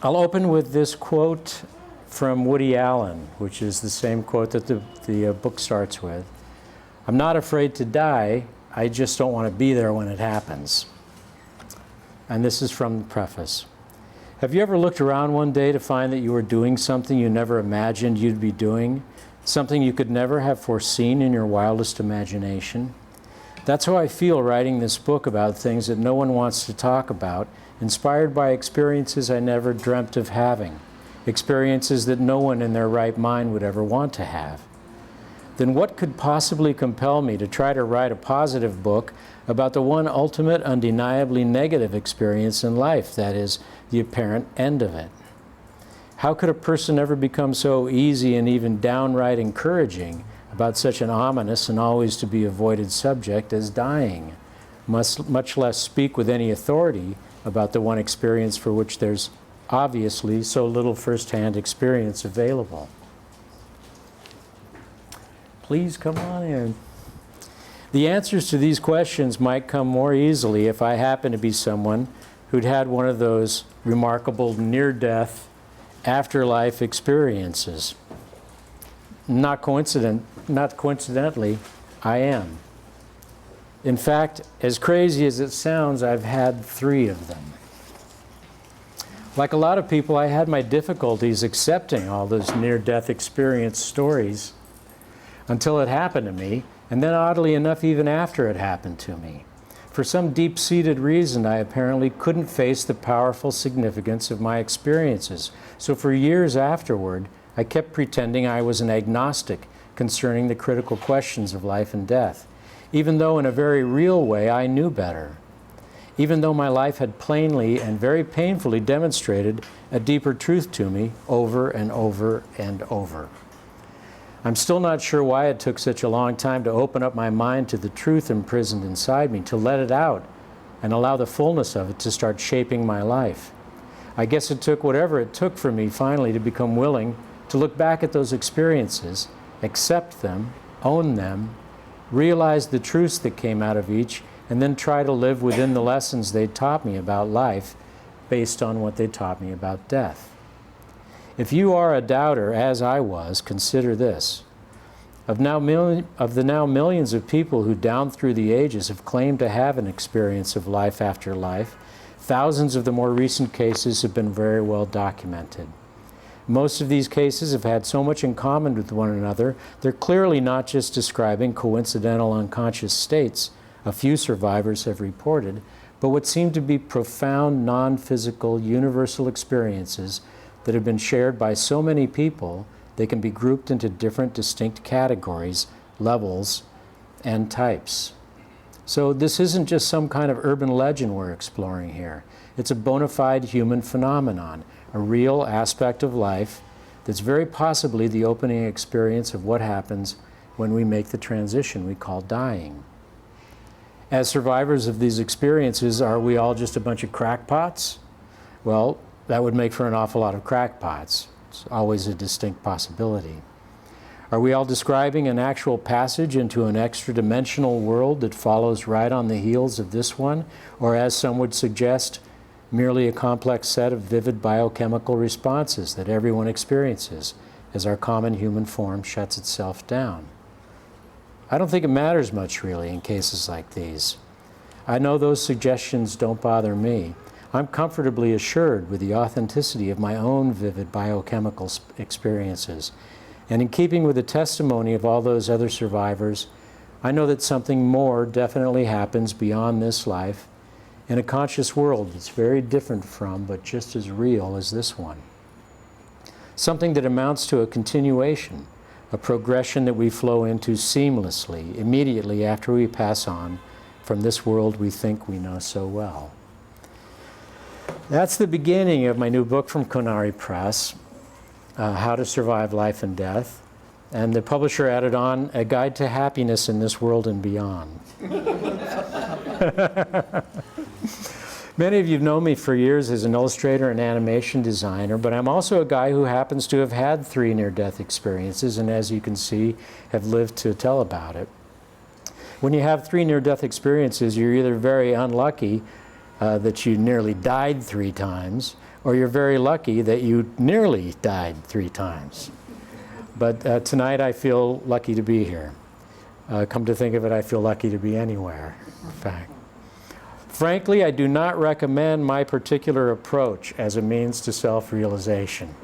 I'll open with this quote from Woody Allen, which is the same quote that the book starts with. "I'm not afraid to die, I just don't want to be there when it happens." And this is from the preface. Have you ever looked around one day to find that you were doing something you never imagined you'd be doing? Something you could never have foreseen in your wildest imagination? That's how I feel writing this book about things that no one wants to talk about, inspired by experiences I never dreamt of having, experiences that no one in their right mind would ever want to have. Then what could possibly compel me to try to write a positive book about the one ultimate, undeniably negative experience in life, that is, the apparent end of it? How could a person ever become so easy and even downright encouraging about such an ominous and always to be avoided subject as dying, much less speak with any authority about the one experience for which there's obviously so little first-hand experience available? Please come on in. The answers to these questions might come more easily if I happen to be someone who'd had one of those remarkable near-death afterlife experiences. Not coincidentally, I am. In fact, as crazy as it sounds, I've had 3 of them. Like a lot of people, I had my difficulties accepting all those near-death experience stories until it happened to me, and then oddly enough, even after it happened to me. For some deep-seated reason, I apparently couldn't face the powerful significance of my experiences. So for years afterward, I kept pretending I was an agnostic concerning the critical questions of life and death, even though in a very real way I knew better. Even though my life had plainly and very painfully demonstrated a deeper truth to me over and over and over. I'm still not sure why it took such a long time to open up my mind to the truth imprisoned inside me, to let it out and allow the fullness of it to start shaping my life. I guess it took whatever it took for me finally to become willing to look back at those experiences, accept them, own them, realize the truths that came out of each, and then try to live within the lessons they taught me about life based on what they taught me about death. If you are a doubter, as I was, consider this. Of the now millions of people who down through the ages have claimed to have an experience of life after life, thousands of the more recent cases have been very well documented. Most of these cases have had so much in common with one another, they're clearly not just describing coincidental unconscious states a few survivors have reported, but what seem to be profound, non-physical, universal experiences that have been shared by so many people they can be grouped into different distinct categories, levels, and types. So this isn't just some kind of urban legend we're exploring here. It's a bona fide human phenomenon, a real aspect of life that's very possibly the opening experience of what happens when we make the transition we call dying. As survivors of these experiences, are we all just a bunch of crackpots? Well, that would make for an awful lot of crackpots. It's always a distinct possibility. Are we all describing an actual passage into an extra-dimensional world that follows right on the heels of this one, or as some would suggest, merely a complex set of vivid biochemical responses that everyone experiences as our common human form shuts itself down? I don't think it matters much, really, in cases like these. I know those suggestions don't bother me. I'm comfortably assured with the authenticity of my own vivid biochemical experiences. And in keeping with the testimony of all those other survivors, I know that something more definitely happens beyond this life in a conscious world that's very different from, but just as real as this one. Something that amounts to a continuation, a progression that we flow into seamlessly, immediately after we pass on from this world we think we know so well. That's the beginning of my new book from Konari Press, How to Survive Life and Death. And the publisher added on, A Guide to Happiness in This World and Beyond. Many of you have known me for years as an illustrator and animation designer, but I'm also a guy who happens to have had 3 near-death experiences, and as you can see, have lived to tell about it. When you have 3 near-death experiences, you're either very unlucky that you nearly died 3 times, or you're very lucky that you nearly died 3 times. But tonight I feel lucky to be here. Come to think of it, I feel lucky to be anywhere, in fact. Frankly, I do not recommend my particular approach as a means to self-realization.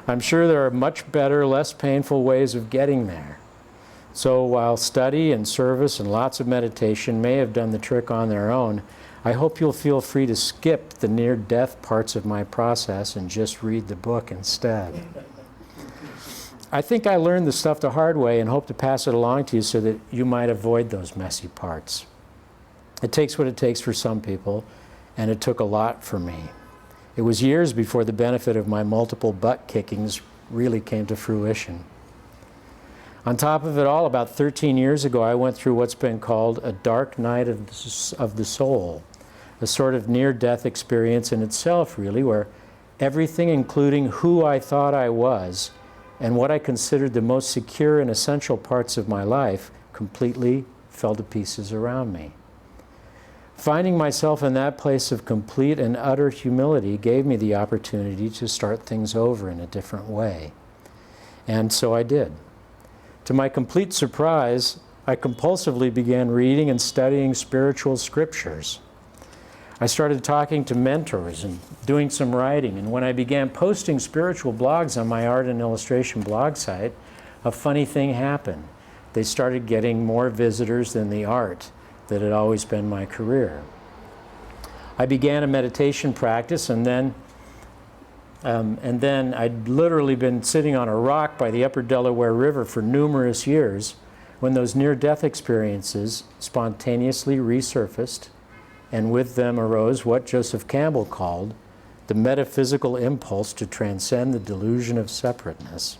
I'm sure there are much better, less painful ways of getting there. So while study and service and lots of meditation may have done the trick on their own, I hope you'll feel free to skip the near-death parts of my process and just read the book instead. I think I learned the stuff the hard way and hope to pass it along to you so that you might avoid those messy parts. It takes what it takes for some people, and it took a lot for me. It was years before the benefit of my multiple butt kickings really came to fruition. On top of it all, about 13 years ago, I went through what's been called a dark night of the soul, a sort of near-death experience in itself, really, where everything, including who I thought I was and what I considered the most secure and essential parts of my life, completely fell to pieces around me. Finding myself in that place of complete and utter humility gave me the opportunity to start things over in a different way. And so I did. To my complete surprise, I compulsively began reading and studying spiritual scriptures. I started talking to mentors and doing some writing, and when I began posting spiritual blogs on my art and illustration blog site, a funny thing happened. They started getting more visitors than the art that had always been my career. I began a meditation practice, and then I'd literally been sitting on a rock by the upper Delaware River for numerous years when those near-death experiences spontaneously resurfaced, and with them arose what Joseph Campbell called the metaphysical impulse to transcend the delusion of separateness,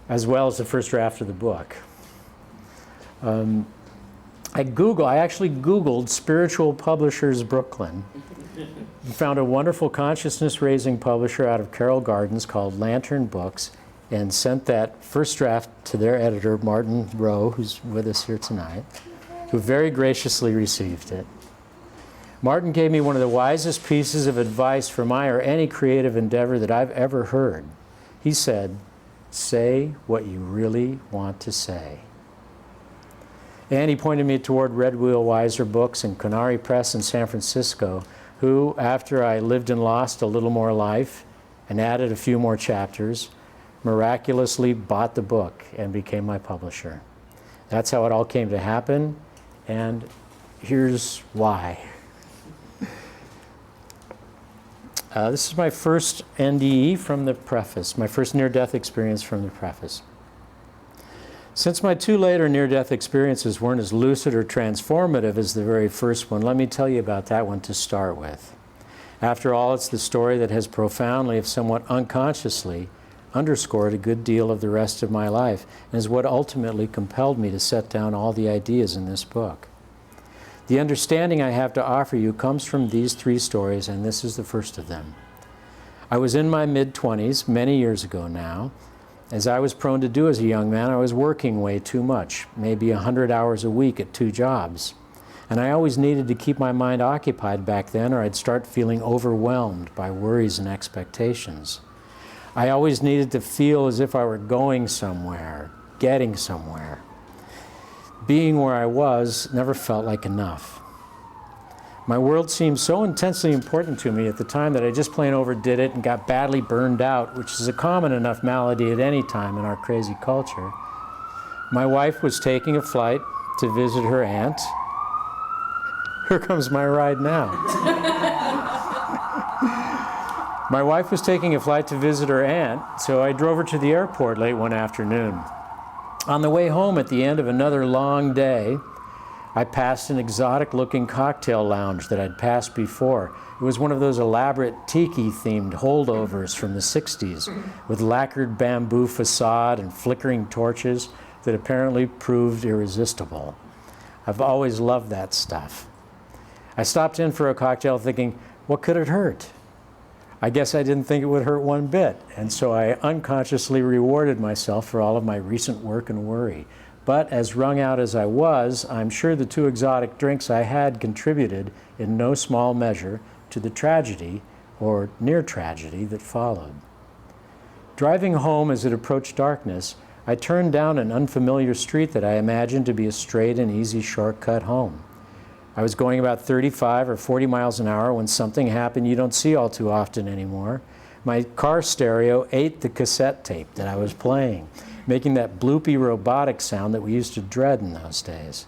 as well as the first draft of the book. I actually Googled Spiritual Publishers Brooklyn, found a wonderful consciousness-raising publisher out of Carroll Gardens called Lantern Books, and sent that first draft to their editor, Martin Rowe, who's with us here tonight, who very graciously received it. Martin gave me one of the wisest pieces of advice for my or any creative endeavor that I've ever heard. He said, "Say what you really want to say." And he pointed me toward Red Wheel Weiser Books and Conari Press in San Francisco, who, after I lived and lost a little more life and added a few more chapters, miraculously bought the book and became my publisher. That's how it all came to happen, and here's why. This is my first NDE from the preface, my first near-death experience from the preface. Since my 2 later near-death experiences weren't as lucid or transformative as the very first one, let me tell you about that one to start with. After all, it's the story that has profoundly, if somewhat unconsciously, underscored a good deal of the rest of my life, and is what ultimately compelled me to set down all the ideas in this book. The understanding I have to offer you comes from these 3 stories, and this is the first of them. I was in my mid-20s, many years ago now. As I was prone to do as a young man, I was working way too much, maybe 100 hours a week at 2 jobs. And I always needed to keep my mind occupied back then, or I'd start feeling overwhelmed by worries and expectations. I always needed to feel as if I were going somewhere, getting somewhere. Being where I was never felt like enough. My world seemed so intensely important to me at the time that I just plain overdid it and got badly burned out, which is a common enough malady at any time in our crazy culture. My wife was taking a flight to visit her aunt. Here comes my ride now. My wife was taking a flight to visit her aunt, so I drove her to the airport late one afternoon. On the way home at the end of another long day, I passed an exotic-looking cocktail lounge that I'd passed before. It was one of those elaborate tiki-themed holdovers from the 60s with lacquered bamboo facade and flickering torches that apparently proved irresistible. I've always loved that stuff. I stopped in for a cocktail thinking, what could it hurt? I guess I didn't think it would hurt one bit, and so I unconsciously rewarded myself for all of my recent work and worry. But as wrung out as I was, I'm sure the 2 exotic drinks I had contributed in no small measure to the tragedy, or near tragedy, that followed. Driving home as it approached darkness, I turned down an unfamiliar street that I imagined to be a straight and easy shortcut home. I was going about 35 or 40 miles an hour when something happened you don't see all too often anymore. My car stereo ate the cassette tape that I was playing, making that bloopy robotic sound that we used to dread in those days.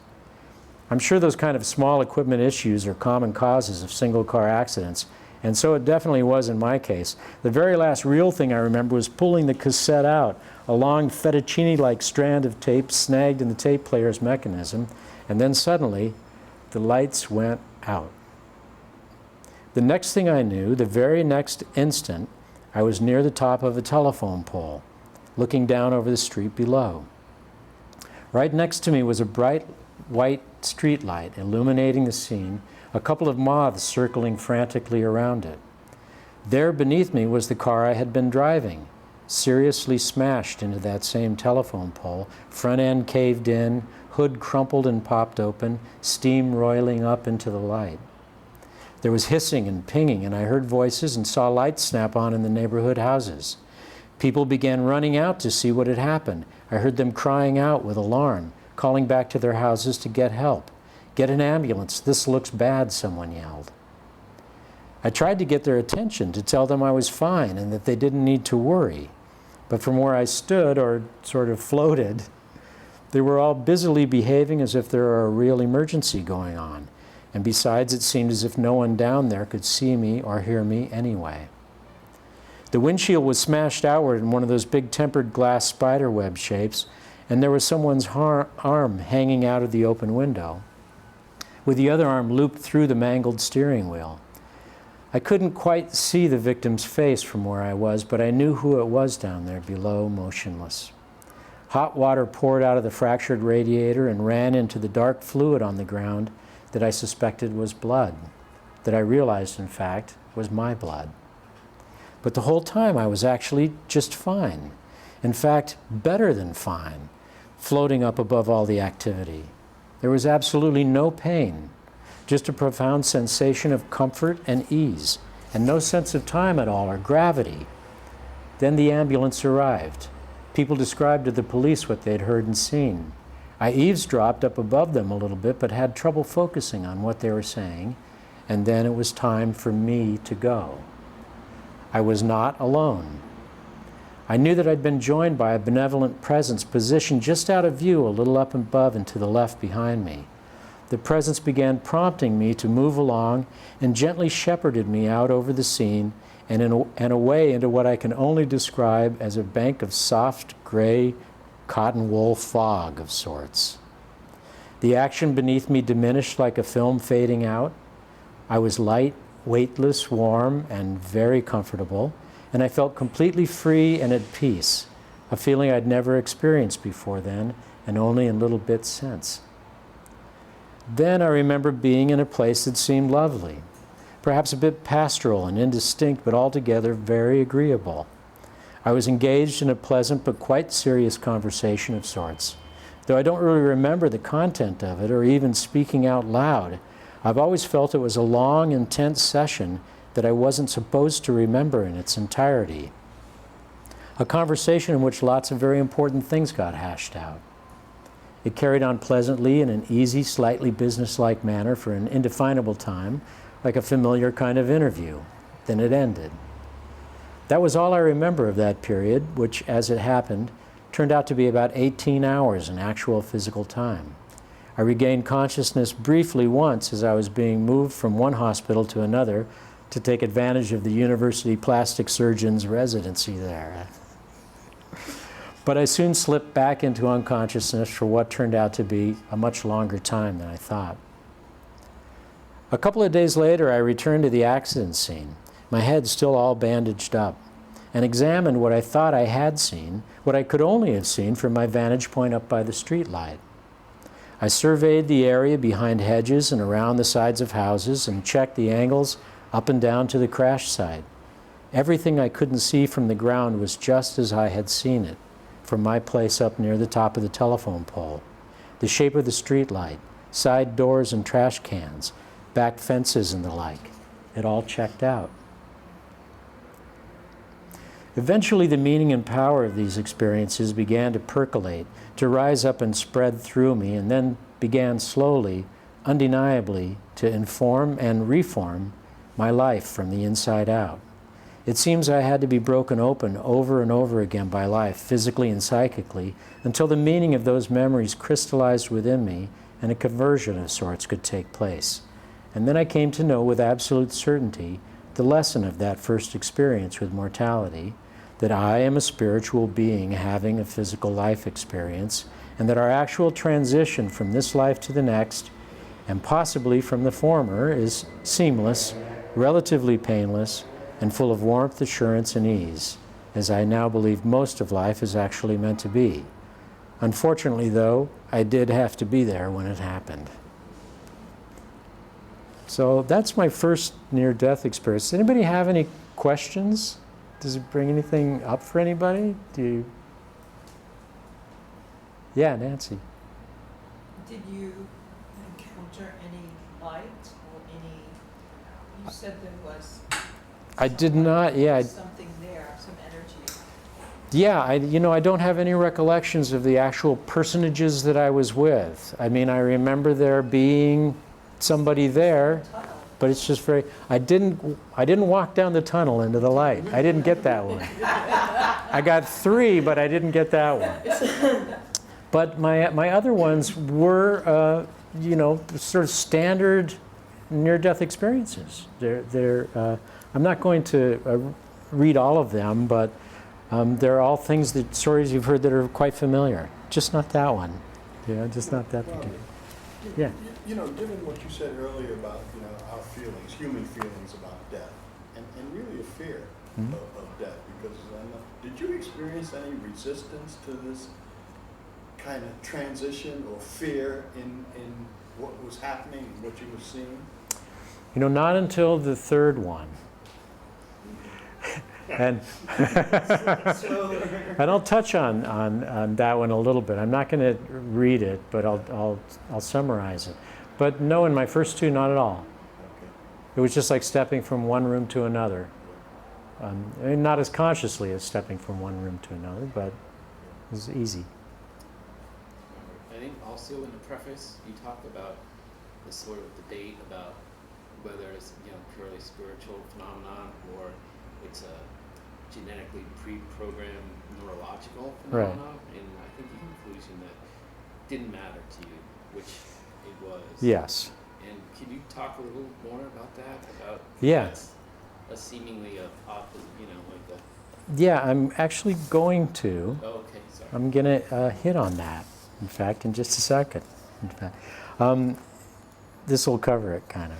I'm sure those kind of small equipment issues are common causes of single car accidents, and so it definitely was in my case. The very last real thing I remember was pulling the cassette out, a long fettuccine-like strand of tape snagged in the tape player's mechanism, and then suddenly the lights went out. The next thing I knew, the very next instant, I was near the top of a telephone pole, looking down over the street below. Right next to me was a bright white street light illuminating the scene, a couple of moths circling frantically around it. There beneath me was the car I had been driving, seriously smashed into that same telephone pole, front end caved in, hood crumpled and popped open, steam roiling up into the light. There was hissing and pinging, and I heard voices and saw lights snap on in the neighborhood houses. People began running out to see what had happened. I heard them crying out with alarm, calling back to their houses to get help. "Get an ambulance, this looks bad," someone yelled. I tried to get their attention, to tell them I was fine and that they didn't need to worry. But from where I stood, or sort of floated, they were all busily behaving as if there were a real emergency going on. And besides, it seemed as if no one down there could see me or hear me anyway. The windshield was smashed outward in one of those big tempered glass spiderweb shapes, and there was someone's arm hanging out of the open window, with the other arm looped through the mangled steering wheel. I couldn't quite see the victim's face from where I was, but I knew who it was down there below, motionless. Hot water poured out of the fractured radiator and ran into the dark fluid on the ground that I suspected was blood, that I realized, in fact, was my blood. But the whole time I was actually just fine. In fact, better than fine, floating up above all the activity. There was absolutely no pain, just a profound sensation of comfort and ease, and no sense of time at all or gravity. Then the ambulance arrived. People described to the police what they'd heard and seen. I eavesdropped up above them a little bit, but had trouble focusing on what they were saying, and then it was time for me to go. I was not alone. I knew that I'd been joined by a benevolent presence positioned just out of view, a little up above and to the left behind me. The presence began prompting me to move along and gently shepherded me out over the scene and away into what I can only describe as a bank of soft, gray, cotton wool fog of sorts. The action beneath me diminished like a film fading out. I was light, weightless, warm, and very comfortable, and I felt completely free and at peace, a feeling I'd never experienced before then, and only in little bits since. Then I remember being in a place that seemed lovely, perhaps a bit pastoral and indistinct, but altogether very agreeable. I was engaged in a pleasant but quite serious conversation of sorts. Though I don't really remember the content of it or even speaking out loud, I've always felt it was a long, intense session that I wasn't supposed to remember in its entirety. A conversation in which lots of very important things got hashed out. It carried on pleasantly in an easy, slightly businesslike manner for an indefinable time, like a familiar kind of interview. Then it ended. That was all I remember of that period, which, as it happened, turned out to be about 18 hours in actual physical time. I regained consciousness briefly once as I was being moved from one hospital to another to take advantage of the university plastic surgeon's residency there. But I soon slipped back into unconsciousness for what turned out to be a much longer time than I thought. A couple of days later, I returned to the accident scene, my head still all bandaged up, and examined what I thought I had seen, what I could only have seen from my vantage point up by the street light. I surveyed the area behind hedges and around the sides of houses and checked the angles up and down to the crash site. Everything I couldn't see from the ground was just as I had seen it from my place up near the top of the telephone pole. The shape of the street light, side doors and trash cans, back fences and the like. It all checked out. Eventually, the meaning and power of these experiences began to percolate, to rise up and spread through me, and then began slowly, undeniably, to inform and reform my life from the inside out. It seems I had to be broken open over and over again by life, physically and psychically, until the meaning of those memories crystallized within me and a conversion of sorts could take place. And then I came to know with absolute certainty the lesson of that first experience with mortality, that I am a spiritual being having a physical life experience, and that our actual transition from this life to the next, and possibly from the former, is seamless, relatively painless, and full of warmth, assurance, and ease, as I now believe most of life is actually meant to be. Unfortunately, though, I did have to be there when it happened. So that's my first near-death experience. Does anybody have any questions? Does it bring anything up for anybody? Yeah, Nancy. Did you encounter any light or any? You said there was. I did not. Yeah. Something there, some energy. Yeah, I don't have any recollections of the actual personages that I was with. I mean, I remember there being somebody there. But it's just very, I didn't walk down the tunnel into the light. I didn't get that one. I got 3, but I didn't get that one. But my other ones were, sort of standard near-death experiences. I'm not going to read all of them, but they're all stories you've heard that are quite familiar. Just not that one. Yeah, just not that particular. Yeah. Given what you said earlier about, our feelings, human feelings about death, and really a fear of death, because did you experience any resistance to this kind of transition or fear in what was happening, what you were seeing? Not until the third one. And I'll touch on that one a little bit. I'm not going to read it, but I'll summarize it. But no, in my first 2, not at all. It was just like stepping from one room to another. Not as consciously as stepping from one room to another, but it was easy. I think also in the preface you talk about this sort of debate about whether it's purely spiritual phenomenon or it's a genetically pre-programmed neurological phenomenon, right. And I think the conclusion that didn't matter to you, which it was. Yes. And can you talk a little more about that? About a seemingly opposite, like a. Yeah, I'm actually going to. Oh, okay, sorry. I'm going to hit on that, in fact, in just a second. In fact, this will cover it, kind of.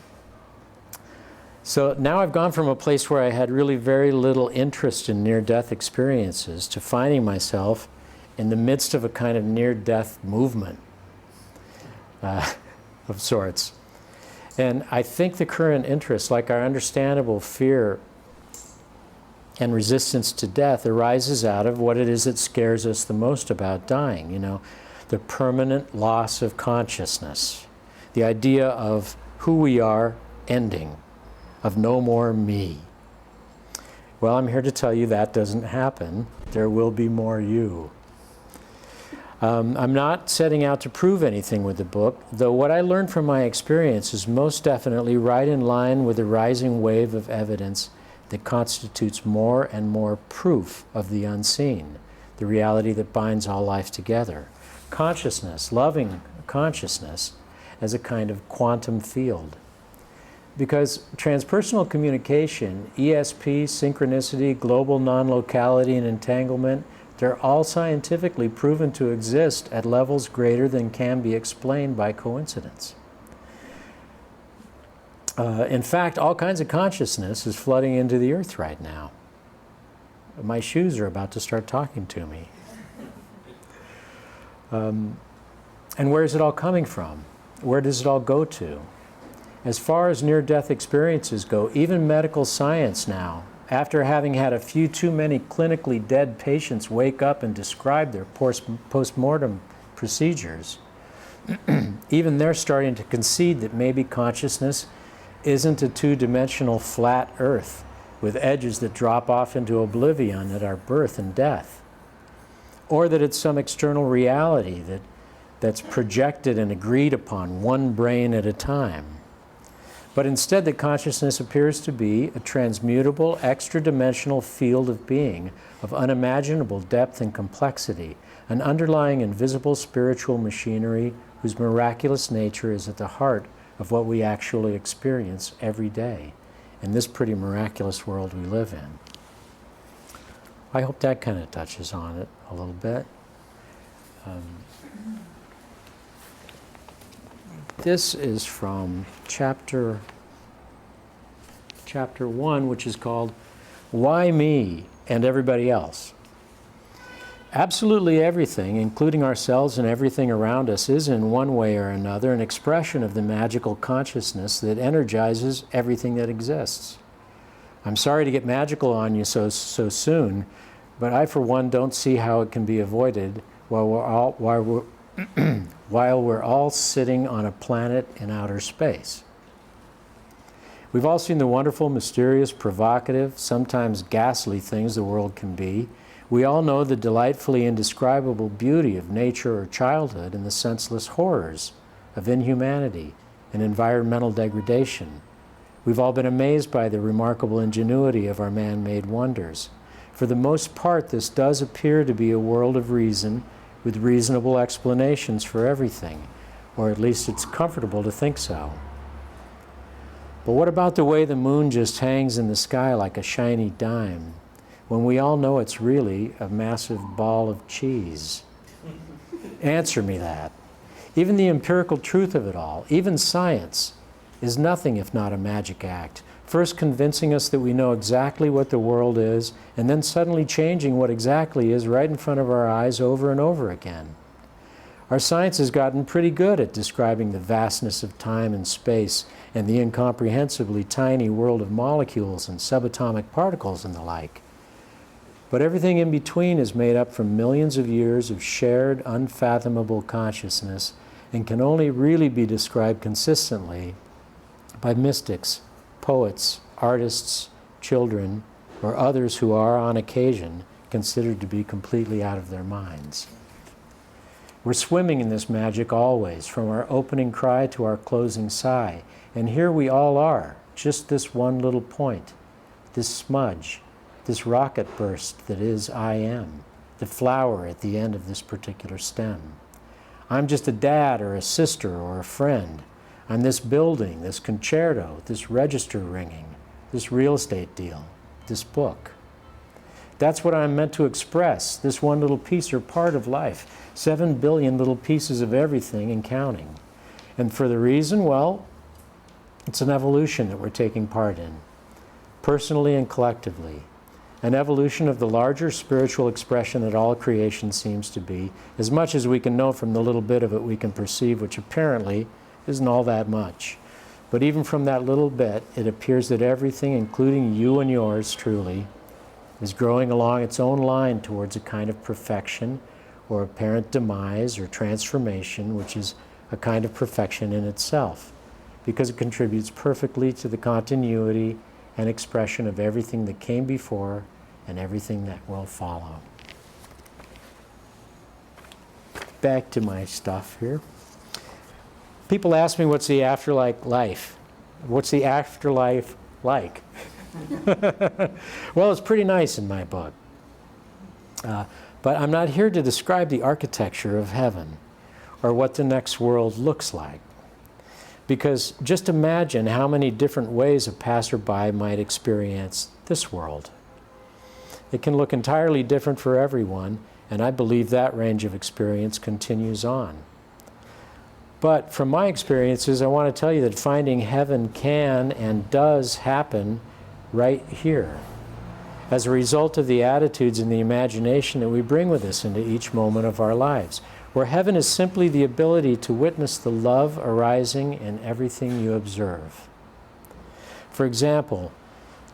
So now I've gone from a place where I had really very little interest in near-death experiences to finding myself in the midst of a kind of near-death movement of sorts. And I think the current interest, like our understandable fear and resistance to death, arises out of what it is that scares us the most about dying, the permanent loss of consciousness, the idea of who we are ending, of no more me. Well, I'm here to tell you that doesn't happen. There will be more you. I'm not setting out to prove anything with the book, though what I learned from my experience is most definitely right in line with the rising wave of evidence that constitutes more and more proof of the unseen, the reality that binds all life together. Consciousness, loving consciousness, as a kind of quantum field. Because transpersonal communication, ESP, synchronicity, global non-locality, and entanglement, they're all scientifically proven to exist at levels greater than can be explained by coincidence. In fact, all kinds of consciousness is flooding into the earth right now. My shoes are about to start talking to me. And where is it all coming from? Where does it all go to? As far as near-death experiences go, even medical science now, after having had a few too many clinically dead patients wake up and describe their post-mortem procedures, even they're starting to concede that maybe consciousness isn't a two-dimensional flat earth with edges that drop off into oblivion at our birth and death, or that it's some external reality that's projected and agreed upon one brain at a time. But instead that consciousness appears to be a transmutable, extra-dimensional field of being of unimaginable depth and complexity, an underlying invisible spiritual machinery whose miraculous nature is at the heart of what we actually experience every day in this pretty miraculous world we live in. I hope that kind of touches on it a little bit. This is from chapter 1, which is called Why Me and Everybody Else? Absolutely everything, including ourselves and everything around us, is in one way or another an expression of the magical consciousness that energizes everything that exists. I'm sorry to get magical on you so soon, but I, for one, don't see how it can be avoided while we're all sitting on a planet in outer space. We've all seen the wonderful, mysterious, provocative, sometimes ghastly things the world can be. We all know the delightfully indescribable beauty of nature or childhood and the senseless horrors of inhumanity and environmental degradation. We've all been amazed by the remarkable ingenuity of our man-made wonders. For the most part, this does appear to be a world of reason with reasonable explanations for everything, or at least it's comfortable to think so. But what about the way the moon just hangs in the sky like a shiny dime, when we all know it's really a massive ball of cheese? Answer me that. Even the empirical truth of it all, even science, is nothing if not a magic act, first convincing us that we know exactly what the world is, and then suddenly changing what exactly is right in front of our eyes over and over again. Our science has gotten pretty good at describing the vastness of time and space and the incomprehensibly tiny world of molecules and subatomic particles and the like. But everything in between is made up from millions of years of shared, unfathomable consciousness and can only really be described consistently by mystics, poets, artists, children, or others who are, on occasion, considered to be completely out of their minds. We're swimming in this magic always, from our opening cry to our closing sigh, and here we all are, just this one little point, this smudge, this rocket burst that is I am, the flower at the end of this particular stem. I'm just a dad or a sister or a friend. I'm this building, this concerto, this register ringing, this real estate deal, this book. That's what I'm meant to express, this one little piece or part of life, 7 billion little pieces of everything and counting. And for the reason, well, it's an evolution that we're taking part in, personally and collectively. An evolution of the larger spiritual expression that all creation seems to be, as much as we can know from the little bit of it we can perceive, which apparently isn't all that much. But even from that little bit, it appears that everything, including you and yours truly, is growing along its own line towards a kind of perfection or apparent demise or transformation, which is a kind of perfection in itself, because it contributes perfectly to the continuity and expression of everything that came before and everything that will follow. Back to my stuff here. People ask me, what's the afterlife like? What's the afterlife like? Well, it's pretty nice in my book. But I'm not here to describe the architecture of heaven or what the next world looks like. Because just imagine how many different ways a passerby might experience this world. It can look entirely different for everyone, and I believe that range of experience continues on. But from my experiences, I want to tell you that finding heaven can and does happen right here, as a result of the attitudes and the imagination that we bring with us into each moment of our lives, where heaven is simply the ability to witness the love arising in everything you observe. For example,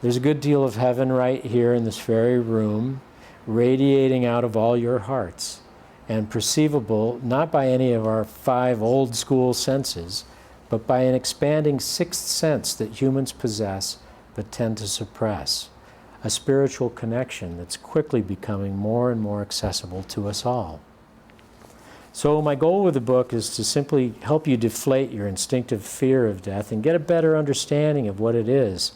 there's a good deal of heaven right here in this very room, radiating out of all your hearts, and perceivable not by any of our 5 old school senses, but by an expanding sixth sense that humans possess but tend to suppress, a spiritual connection that's quickly becoming more and more accessible to us all. So my goal with the book is to simply help you deflate your instinctive fear of death and get a better understanding of what it is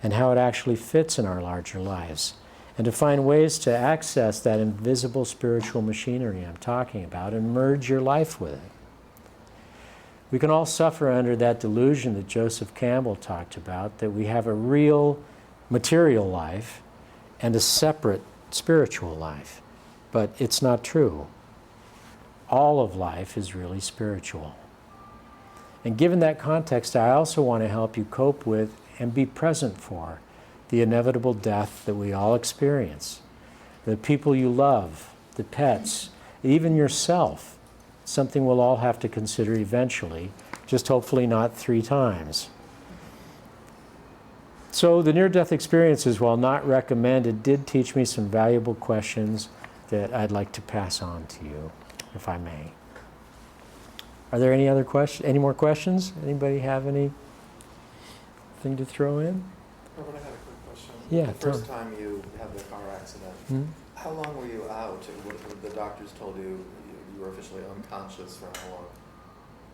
and how it actually fits in our larger lives, and to find ways to access that invisible spiritual machinery I'm talking about and merge your life with it. We can all suffer under that delusion that Joseph Campbell talked about, that we have a real material life and a separate spiritual life. But it's not true. All of life is really spiritual. And given that context, I also want to help you cope with and be present for the inevitable death that we all experience. The people you love, the pets, even yourself, something we'll all have to consider eventually, just hopefully not 3 times. So the near-death experiences, while not recommended, did teach me some valuable questions that I'd like to pass on to you, if I may. Are there any other questions? Any more questions? Anybody have anything to throw in? Robert, I had a quick question. Yeah, The first time you had the car accident, how long were you out? The doctors told you you were officially unconscious for how long?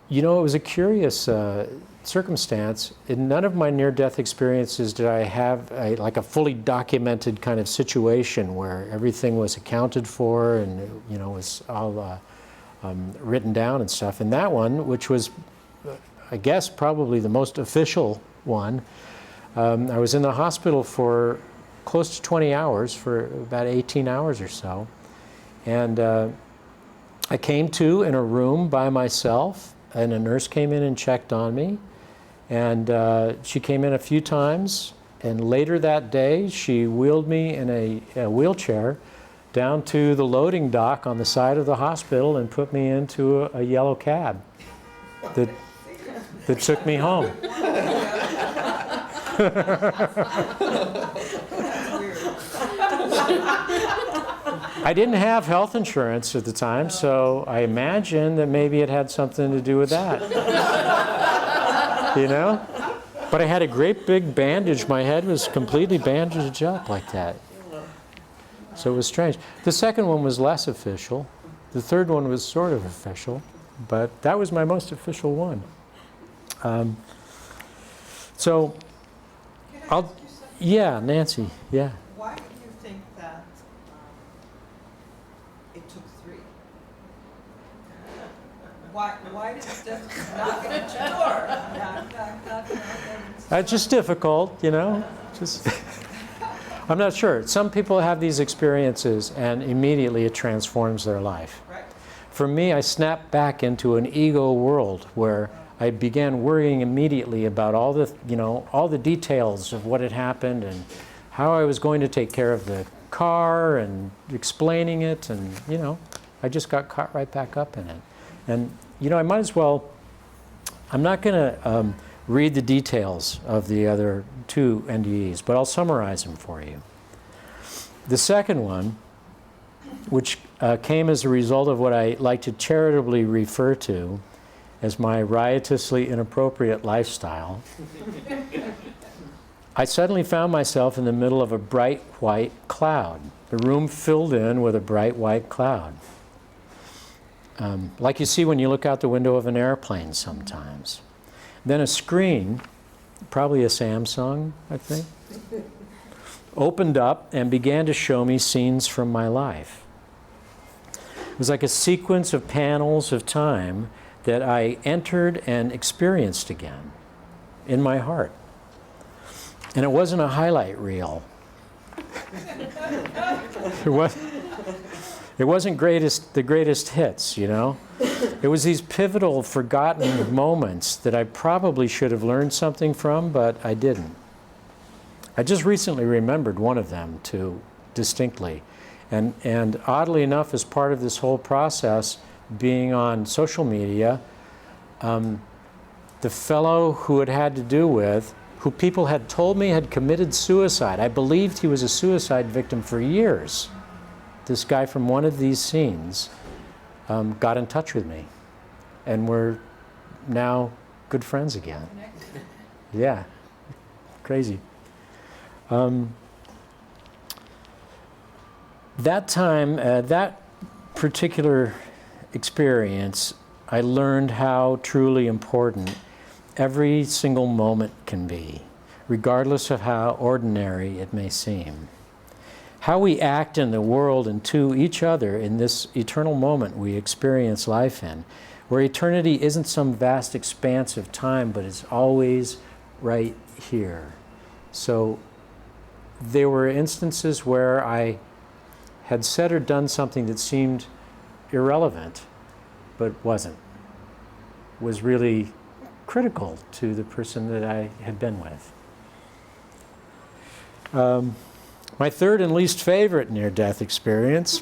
You know, it was a curious circumstance. In none of my near-death experiences did I have like a fully documented kind of situation where everything was accounted for and, you know, was all written down and stuff. And that one, which was, I guess, probably the most official one, I was in the hospital for close to 20 hours, for about 18 hours or so. And I came to in a room by myself, and a nurse came in and checked on me. And she came in a few times, and later that day she wheeled me in a wheelchair down to the loading dock on the side of the hospital and put me into a yellow cab that took me home. I didn't have health insurance at the time, so I imagine that maybe it had something to do with that. You know? But I had a great big bandage. My head was completely bandaged up like that. So it was strange. The second one was less official. The third one was sort of official, but that was my most official one. So, Can I I'll, ask you something? yeah, Nancy, yeah. Why do you think that it took 3? Why did it just knock at your door? Knock, knock, knock, knock, and Just difficult, you know. Just, I'm not sure. Some people have these experiences and immediately it transforms their life. right? For me, I snapped back into an ego world where I began worrying immediately about all the, you know, all the details of what had happened and how I was going to take care of the car and explaining it, and, you know, I just got caught right back up in it. And, you know, I might as well, I'm not going to read the details of the other 2 NDEs, but I'll summarize them for you. The second one, which came as a result of what I like to charitably refer to as my riotously inappropriate lifestyle, I suddenly found myself in the middle of a bright white cloud. The room filled in with a bright white cloud. Like you see when you look out the window of an airplane sometimes. Then a screen, probably a Samsung, I think, opened up and began to show me scenes from my life. It was like a sequence of panels of time that I entered and experienced again in my heart. And it wasn't a highlight reel. It wasn't the greatest hits, you know? It was these pivotal, forgotten moments that I probably should have learned something from, but I didn't. I just recently remembered one of them too, distinctly. And oddly enough, as part of this whole process, being on social media, the fellow who it had to do with, who people had told me had committed suicide, I believed he was a suicide victim for years. This guy from one of these scenes got in touch with me. And we're now good friends again. Connected. Yeah, crazy. That time, that particular experience, I learned how truly important every single moment can be, regardless of how ordinary it may seem. How we act in the world and to each other in this eternal moment we experience life in, where eternity isn't some vast expanse of time, but it's always right here. So there were instances where I had said or done something that seemed irrelevant, but wasn't, was really critical to the person that I had been with. My third and least favorite near-death experience,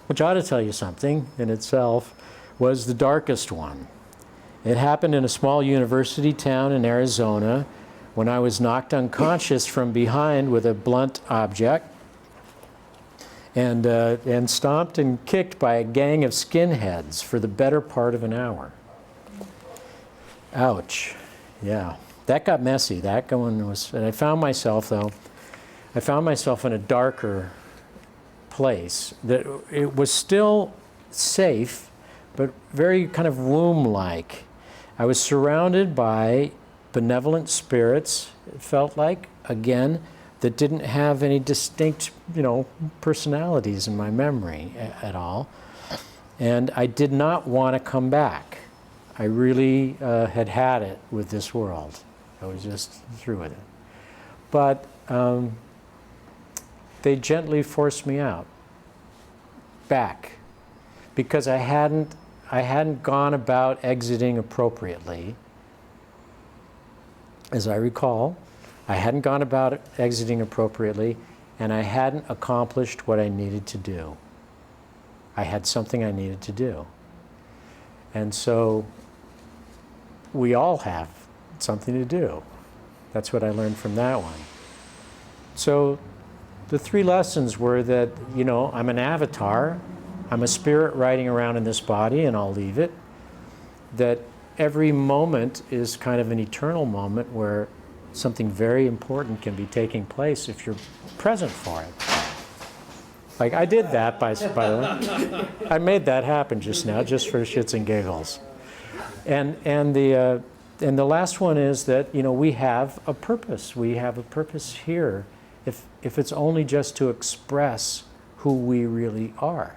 which ought to tell you something in itself, was the darkest one. It happened in a small university town in Arizona when I was knocked unconscious from behind with a blunt object and stomped and kicked by a gang of skinheads for the better part of an hour. Ouch. Yeah. That got messy. That one was, and I found myself in a darker place. That it was still safe, but very kind of womb-like. I was surrounded by benevolent spirits, it felt like, again, that didn't have any distinct, personalities in my memory at all. And I did not want to come back. I really had it with this world. I was just through with it. But they gently forced me out, back, because I hadn't gone about exiting appropriately. As I recall, I hadn't gone about exiting appropriately, and I hadn't accomplished what I needed to do. I had something I needed to do. And so we all have something to do. That's what I learned from that one. So the three lessons were that, I'm an avatar, I'm a spirit riding around in this body, and I'll leave it. That every moment is kind of an eternal moment where something very important can be taking place if you're present for it. Like I did that, by the way. I made that happen just now, just for shits and giggles. And the last one is that we have a purpose. We have a purpose here, if it's only just to express who we really are.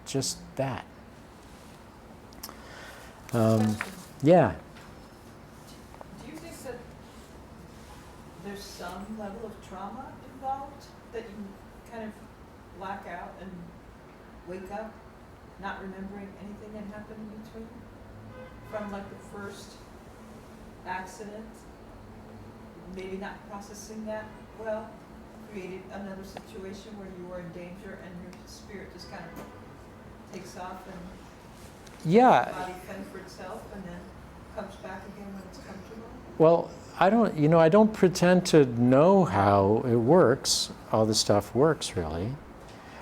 Just that. Yeah. Do you think that there's some level of trauma involved that you kind of black out and wake up not remembering anything that happened in between? From like the first accident, maybe not processing that well, created another situation where you were in danger and your spirit just kind of takes off and Yeah. the body fend for itself and then comes back again when it's comfortable? Well, I don't pretend to know how it works, all the stuff works really.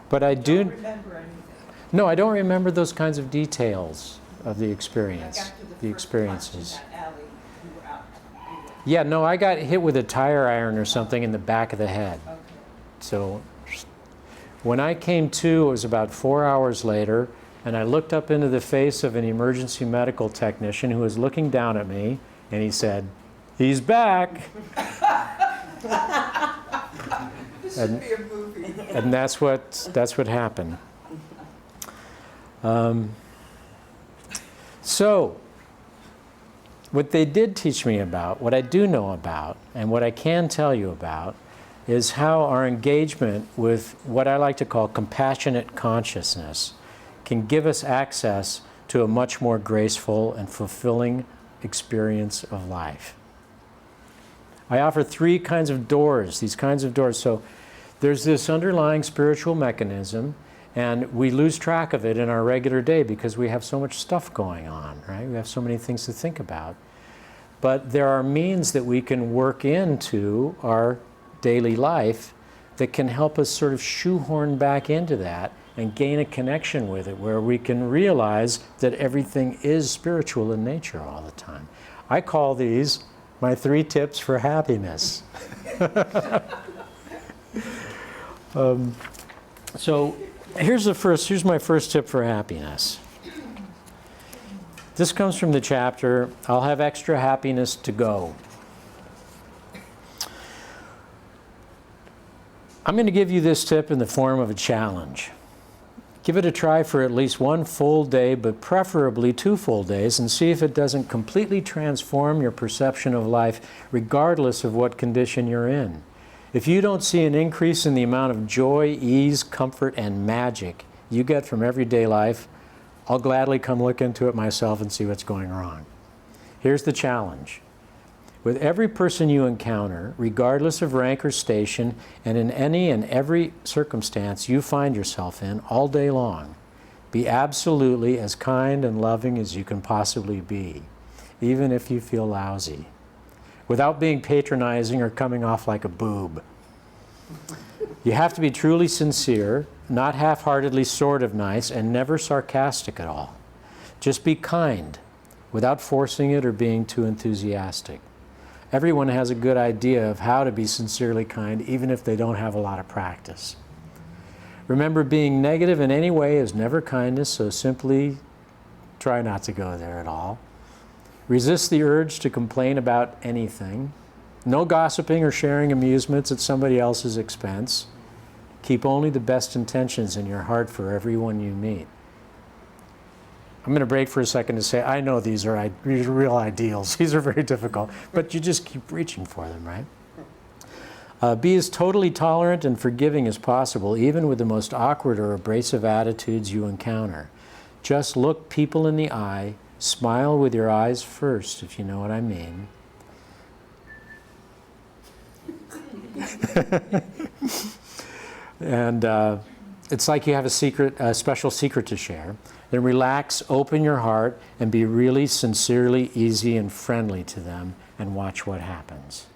But I do. Don't remember anything. No, I don't remember those kinds of details of the experience, Like after the first experiences. punch in that alley, you were out. Yeah, no, I got hit with a tire iron or something in the back of the head. Okay. So when I came to, it was about 4 hours later, and I looked up into the face of an emergency medical technician who was looking down at me, and he said, "He's back." This should be a movie. And that's what happened. So, what they did teach me about, what I do know about, and what I can tell you about, is how our engagement with what I like to call compassionate consciousness can give us access to a much more graceful and fulfilling experience of life. I offer three kinds of doors, these kinds of doors. So there's this underlying spiritual mechanism, and we lose track of it in our regular day because we have so much stuff going on, right? We have so many things to think about. But there are means that we can work into our daily life that can help us sort of shoehorn back into that and gain a connection with it where we can realize that everything is spiritual in nature all the time. I call these my 3 tips for happiness. So here's my first tip for happiness. This comes from the chapter, I'll Have Extra Happiness to Go. I'm going to give you this tip in the form of a challenge. Give it a try for at least 1 full day, but preferably 2 full days, and see if it doesn't completely transform your perception of life, regardless of what condition you're in. If you don't see an increase in the amount of joy, ease, comfort, and magic you get from everyday life, I'll gladly come look into it myself and see what's going wrong. Here's the challenge. With every person you encounter, regardless of rank or station, and in any and every circumstance you find yourself in all day long, be absolutely as kind and loving as you can possibly be, even if you feel lousy, without being patronizing or coming off like a boob. You have to be truly sincere, not half-heartedly sort of nice, and never sarcastic at all. Just be kind, without forcing it or being too enthusiastic. Everyone has a good idea of how to be sincerely kind, even if they don't have a lot of practice. Remember, being negative in any way is never kindness, so simply try not to go there at all. Resist the urge to complain about anything. No gossiping or sharing amusements at somebody else's expense. Keep only the best intentions in your heart for everyone you meet. I'm going to break for a second to say, I know these are real ideals. These are very difficult, but you just keep reaching for them, right? Be as totally tolerant and forgiving as possible, even with the most awkward or abrasive attitudes you encounter. Just look people in the eye, smile with your eyes first, if you know what I mean. And it's like you have a special secret to share. Then relax, open your heart, and be really sincerely easy and friendly to them, and watch what happens.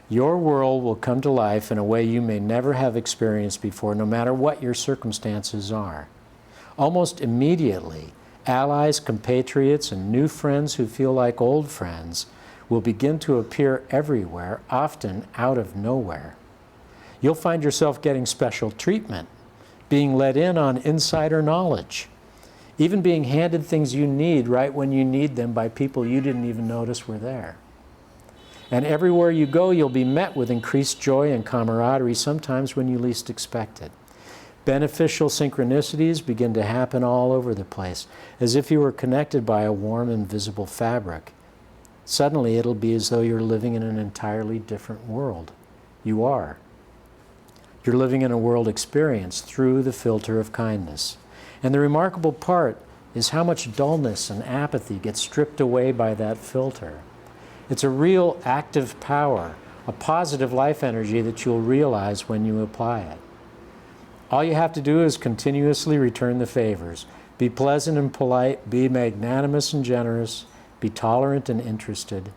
Your world will come to life in a way you may never have experienced before, no matter what your circumstances are. Almost immediately, allies, compatriots, and new friends who feel like old friends will begin to appear everywhere, often out of nowhere. You'll find yourself getting special treatment, being let in on insider knowledge, even being handed things you need right when you need them by people you didn't even notice were there. And everywhere you go, you'll be met with increased joy and camaraderie, sometimes when you least expect it. Beneficial synchronicities begin to happen all over the place, as if you were connected by a warm, invisible fabric. Suddenly, it'll be as though you're living in an entirely different world. You are. You're living in a world experience through the filter of kindness. And the remarkable part is how much dullness and apathy gets stripped away by that filter. It's a real active power, a positive life energy that you'll realize when you apply it. All you have to do is continuously return the favors. Be pleasant and polite, be magnanimous and generous, be tolerant and interested,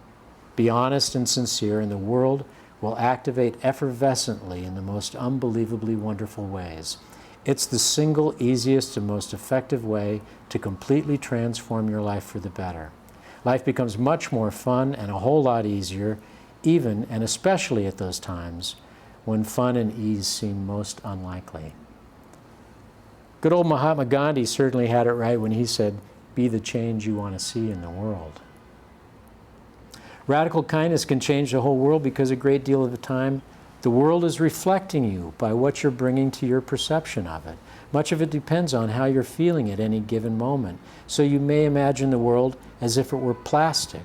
be honest and sincere, and the world will activate effervescently in the most unbelievably wonderful ways. It's the single easiest and most effective way to completely transform your life for the better. Life becomes much more fun and a whole lot easier, even and especially at those times when fun and ease seem most unlikely. Good old Mahatma Gandhi certainly had it right when he said, "Be the change you want to see in the world." Radical kindness can change the whole world because a great deal of the time, the world is reflecting you by what you're bringing to your perception of it. Much of it depends on how you're feeling at any given moment. So you may imagine the world as if it were plastic,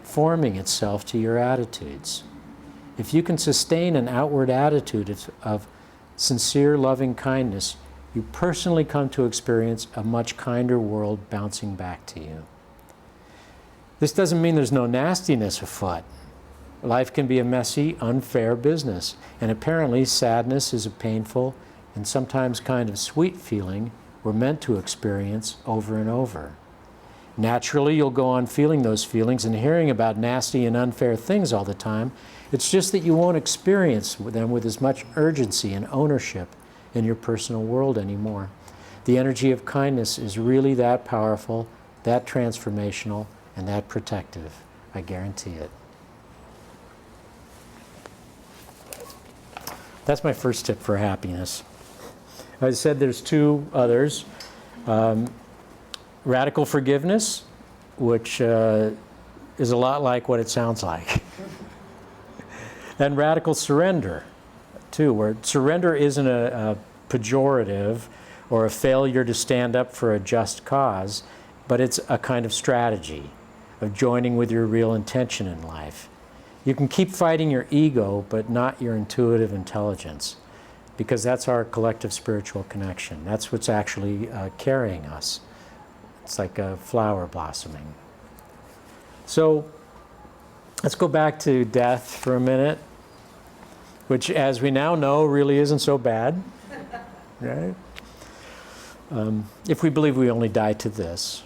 forming itself to your attitudes. If you can sustain an outward attitude of sincere, loving kindness, you personally come to experience a much kinder world bouncing back to you. This doesn't mean there's no nastiness afoot. Life can be a messy, unfair business, and apparently sadness is a painful and sometimes kind of sweet feeling we're meant to experience over and over. Naturally, you'll go on feeling those feelings and hearing about nasty and unfair things all the time. It's just that you won't experience them with as much urgency and ownership in your personal world anymore. The energy of kindness is really that powerful, that transformational, and that protective. I guarantee it. That's my first tip for happiness. As I said, there's two others. Radical forgiveness, which is a lot like what it sounds like. And radical surrender, too, where surrender isn't a pejorative or a failure to stand up for a just cause, but it's a kind of strategy of joining with your real intention in life. You can keep fighting your ego, but not your intuitive intelligence, because that's our collective spiritual connection. That's what's actually carrying us. It's like a flower blossoming. So let's go back to death for a minute, which, as we now know, really isn't so bad, right? If we believe we only die to this.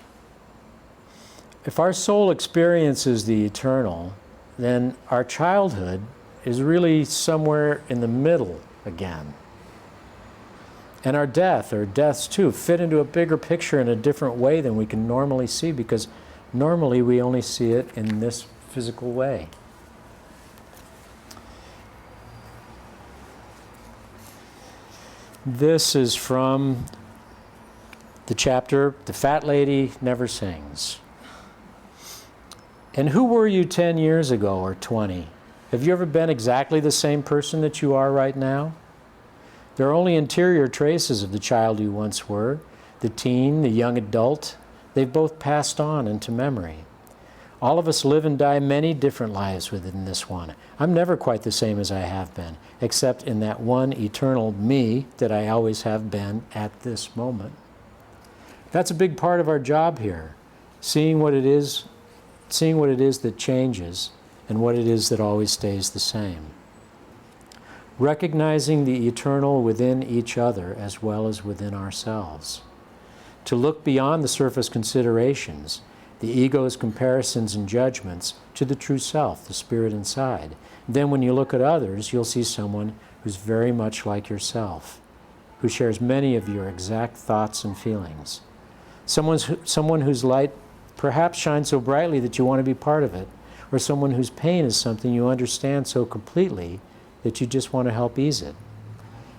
If our soul experiences the eternal, then our childhood is really somewhere in the middle again. And our death, or deaths too, fit into a bigger picture in a different way than we can normally see, because normally we only see it in this physical way. This is from the chapter, The Fat Lady Never Sings. And who were you 10 years ago or 20? Have you ever been exactly the same person that you are right now? There are only interior traces of the child you once were, the teen, the young adult. They've both passed on into memory. All of us live and die many different lives within this one. I'm never quite the same as I have been, except in that one eternal me that I always have been at this moment. That's a big part of our job here, seeing what it is that changes and what it is that always stays the same. Recognizing the eternal within each other as well as within ourselves. To look beyond the surface considerations, the ego's comparisons and judgments, to the true self, the spirit inside. Then when you look at others, you'll see someone who's very much like yourself, who shares many of your exact thoughts and feelings. Someone whose light perhaps shines so brightly that you want to be part of it, or someone whose pain is something you understand so completely that you just want to help ease it.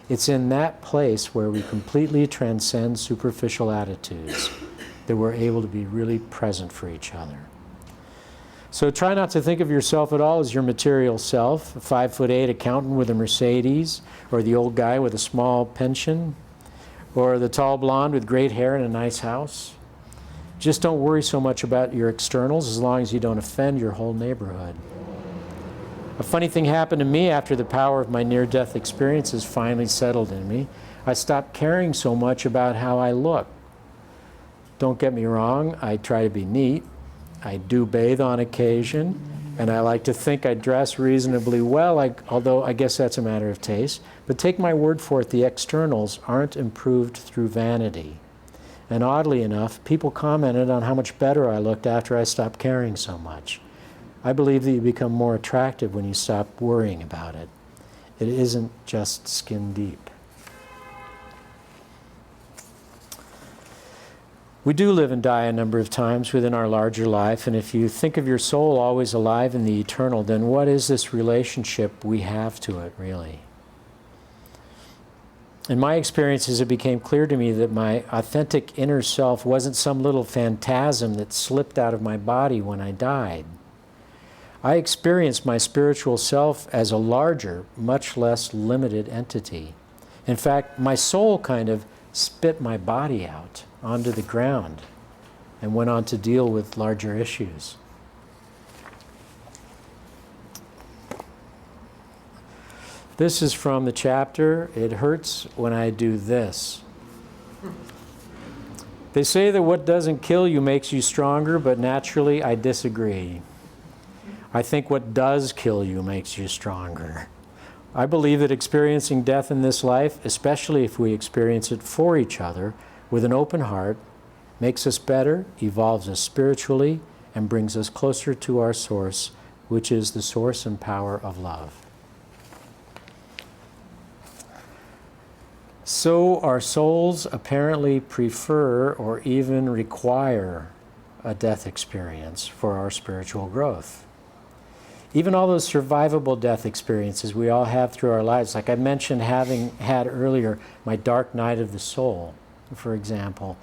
It's in that place where we completely transcend superficial attitudes that we're able to be really present for each other. So try not to think of yourself at all as your material self, a 5'8" accountant with a Mercedes, or the old guy with a small pension, or the tall blonde with great hair and a nice house. Just don't worry so much about your externals as long as you don't offend your whole neighborhood. A funny thing happened to me after the power of my near-death experiences finally settled in me. I stopped caring so much about how I look. Don't get me wrong, I try to be neat. I do bathe on occasion, and I like to think I dress reasonably well, although I guess that's a matter of taste. But take my word for it, the externals aren't improved through vanity. And oddly enough, people commented on how much better I looked after I stopped caring so much. I believe that you become more attractive when you stop worrying about it. It isn't just skin deep. We do live and die a number of times within our larger life, and if you think of your soul always alive in the eternal, then what is this relationship we have to it, really? In my experiences, it became clear to me that my authentic inner self wasn't some little phantasm that slipped out of my body when I died. I experienced my spiritual self as a larger, much less limited entity. In fact, my soul kind of spit my body out onto the ground and went on to deal with larger issues. This is from the chapter, It Hurts When I Do This. They say that what doesn't kill you makes you stronger, but naturally I disagree. I think what does kill you makes you stronger. I believe that experiencing death in this life, especially if we experience it for each other, with an open heart, makes us better, evolves us spiritually, and brings us closer to our source, which is the source and power of love. So our souls apparently prefer or even require a death experience for our spiritual growth. Even all those survivable death experiences we all have through our lives, like I mentioned having had earlier, my dark night of the soul, for example,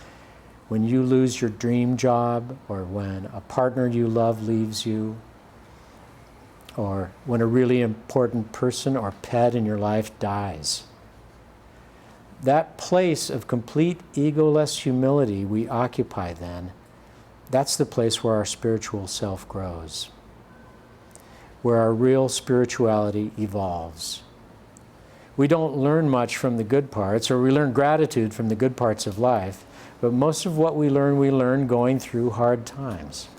when you lose your dream job, or when a partner you love leaves you, or when a really important person or pet in your life dies. That place of complete egoless humility we occupy then, that's the place where our spiritual self grows, where our real spirituality evolves. We don't learn much from the good parts, or we learn gratitude from the good parts of life, but most of what we learn going through hard times.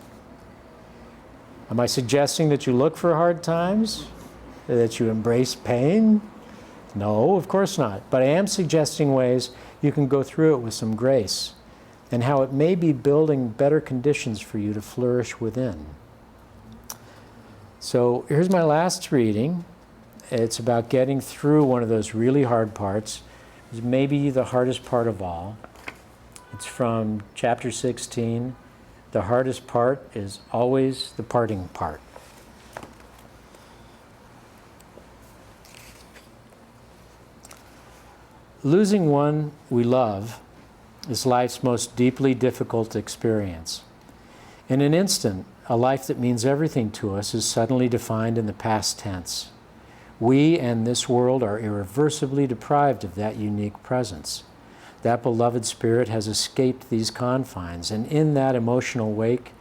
Am I suggesting that you look for hard times? That you embrace pain? No, of course not. But I am suggesting ways you can go through it with some grace, and how it may be building better conditions for you to flourish within. So here's my last reading. It's about getting through one of those really hard parts. It's maybe the hardest part of all. It's from chapter 16. The hardest part is always the parting part. Losing one we love is life's most deeply difficult experience. In an instant, a life that means everything to us is suddenly defined in the past tense. We and this world are irreversibly deprived of that unique presence. That beloved spirit has escaped these confines, and in that emotional wake,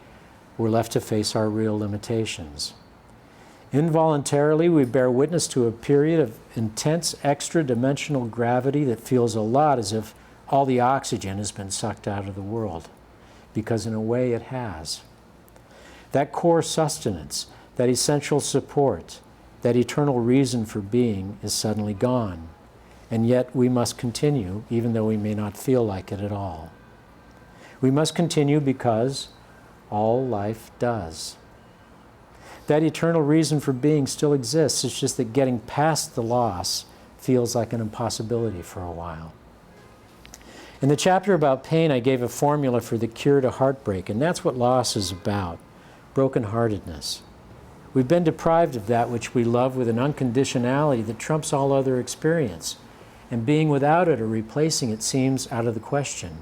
we're left to face our real limitations. Involuntarily, we bear witness to a period of intense extra-dimensional gravity that feels a lot as if all the oxygen has been sucked out of the world, because in a way it has. That core sustenance, that essential support, that eternal reason for being is suddenly gone. And yet we must continue, even though we may not feel like it at all. We must continue because all life does. That eternal reason for being still exists. It's just that getting past the loss feels like an impossibility for a while. In the chapter about pain, I gave a formula for the cure to heartbreak, and that's what loss is about, brokenheartedness. We've been deprived of that which we love with an unconditionality that trumps all other experience. And being without it or replacing it seems out of the question.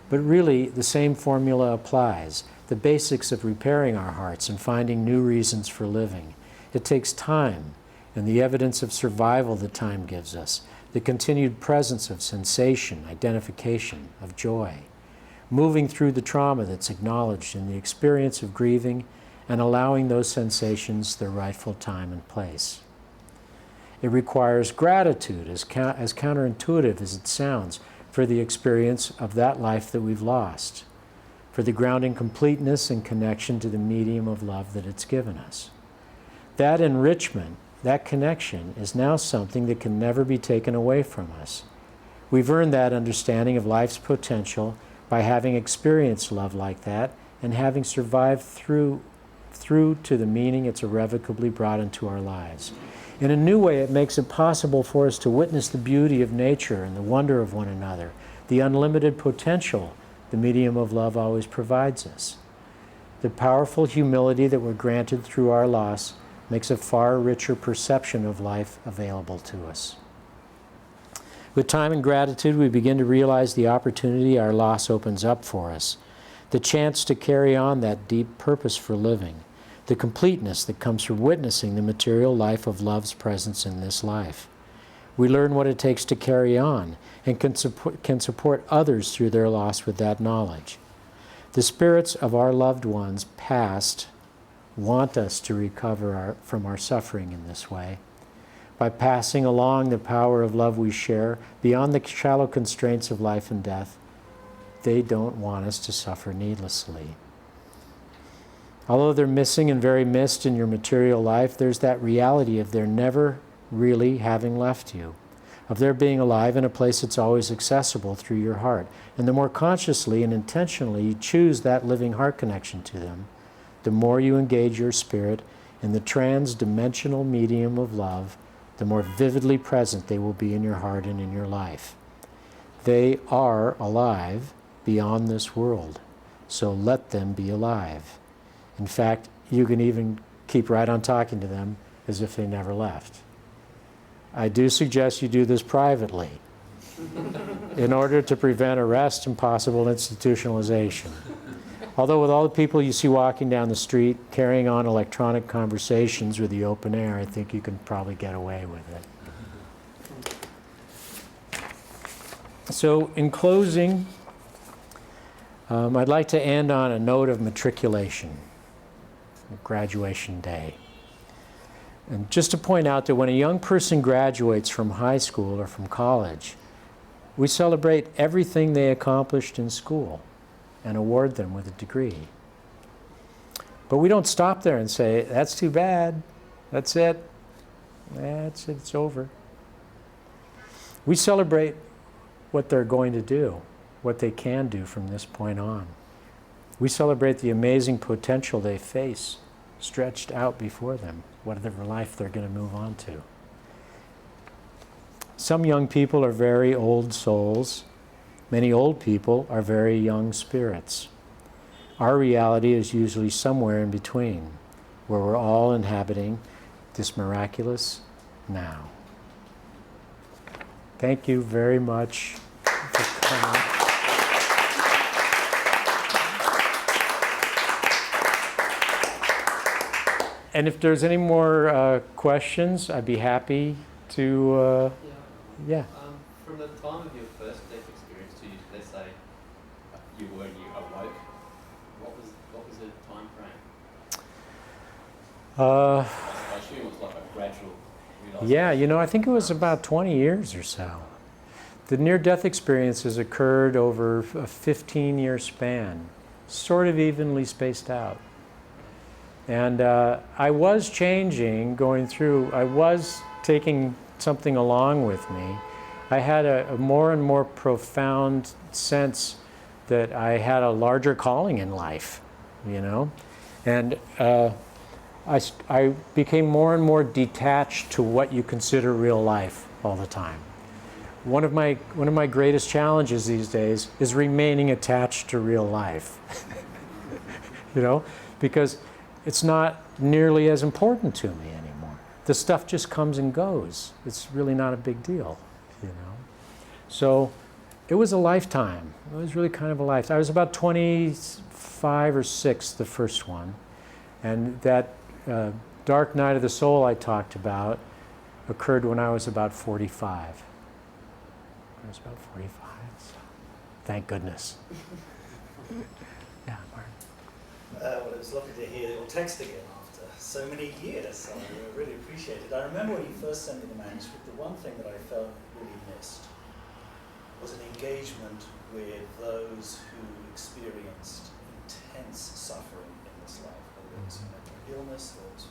But really, the same formula applies. The basics of repairing our hearts and finding new reasons for living. It takes time, and the evidence of survival that time gives us, the continued presence of sensation, identification, of joy, moving through the trauma that's acknowledged in the experience of grieving, and allowing those sensations their rightful time and place. It requires gratitude, as counterintuitive as it sounds, for the experience of that life that we've lost, for the grounding completeness and connection to the medium of love that it's given us. That enrichment, that connection, is now something that can never be taken away from us. We've earned that understanding of life's potential by having experienced love like that and having survived through to the meaning it's irrevocably brought into our lives. In a new way, it makes it possible for us to witness the beauty of nature and the wonder of one another, the unlimited potential the medium of love always provides us. The powerful humility that we're granted through our loss makes a far richer perception of life available to us. With time and gratitude, we begin to realize the opportunity our loss opens up for us, the chance to carry on that deep purpose for living, the completeness that comes from witnessing the material life of love's presence in this life. We learn what it takes to carry on and can support others through their loss with that knowledge. The spirits of our loved ones past want us to recover from our suffering in this way. By passing along the power of love we share beyond the shallow constraints of life and death, they don't want us to suffer needlessly. Although they're missing and very missed in your material life, there's that reality of their never really having left you, of their being alive in a place that's always accessible through your heart. And the more consciously and intentionally you choose that living heart connection to them, the more you engage your spirit in the trans-dimensional medium of love, the more vividly present they will be in your heart and in your life. They are alive beyond this world, so let them be alive. In fact, you can even keep right on talking to them as if they never left. I do suggest you do this privately in order to prevent arrest and possible institutionalization. Although with all the people you see walking down the street carrying on electronic conversations with the open air, I think you can probably get away with it. So in closing, I'd like to end on a note of matriculation, graduation day. And just to point out that when a young person graduates from high school or from college, we celebrate everything they accomplished in school and award them with a degree. But we don't stop there and say, that's too bad, that's it, it's over. We celebrate what they're going to do, what they can do from this point on. We celebrate the amazing potential they face stretched out before them, whatever life they're going to move on to. Some young people are very old souls. Many old people are very young spirits. Our reality is usually somewhere in between, where we're all inhabiting this miraculous now. Thank you very much for coming. And if there's any more questions, I'd be happy to, yeah. From the time of your first death experience to, let's say, you awoke, what was the time frame? I assume it was like a gradual realization. Yeah, you know, I think it was about 20 years or so. The near-death experiences occurred over a 15-year span, sort of evenly spaced out. And I was changing, going through, I was taking something along with me. I had a more and more profound sense that I had a larger calling in life, you know? And I became more and more detached to what you consider real life all the time. One of my greatest challenges these days is remaining attached to real life, you know? Because it's not nearly as important to me anymore. The stuff just comes and goes. It's really not a big deal, you know. So it was a lifetime. It was really kind of a lifetime. I was about 25 or 6, the first one. And that dark night of the soul I talked about occurred when I was about 45. I was about 45, so thank goodness. Yeah, Martin. Well, it was lovely to hear your text again after so many years. So I really appreciate it. I remember when you first sent me the manuscript, the one thing that I felt really missed was an engagement with those who experienced intense suffering in this life, whether it was mental illness, whether it was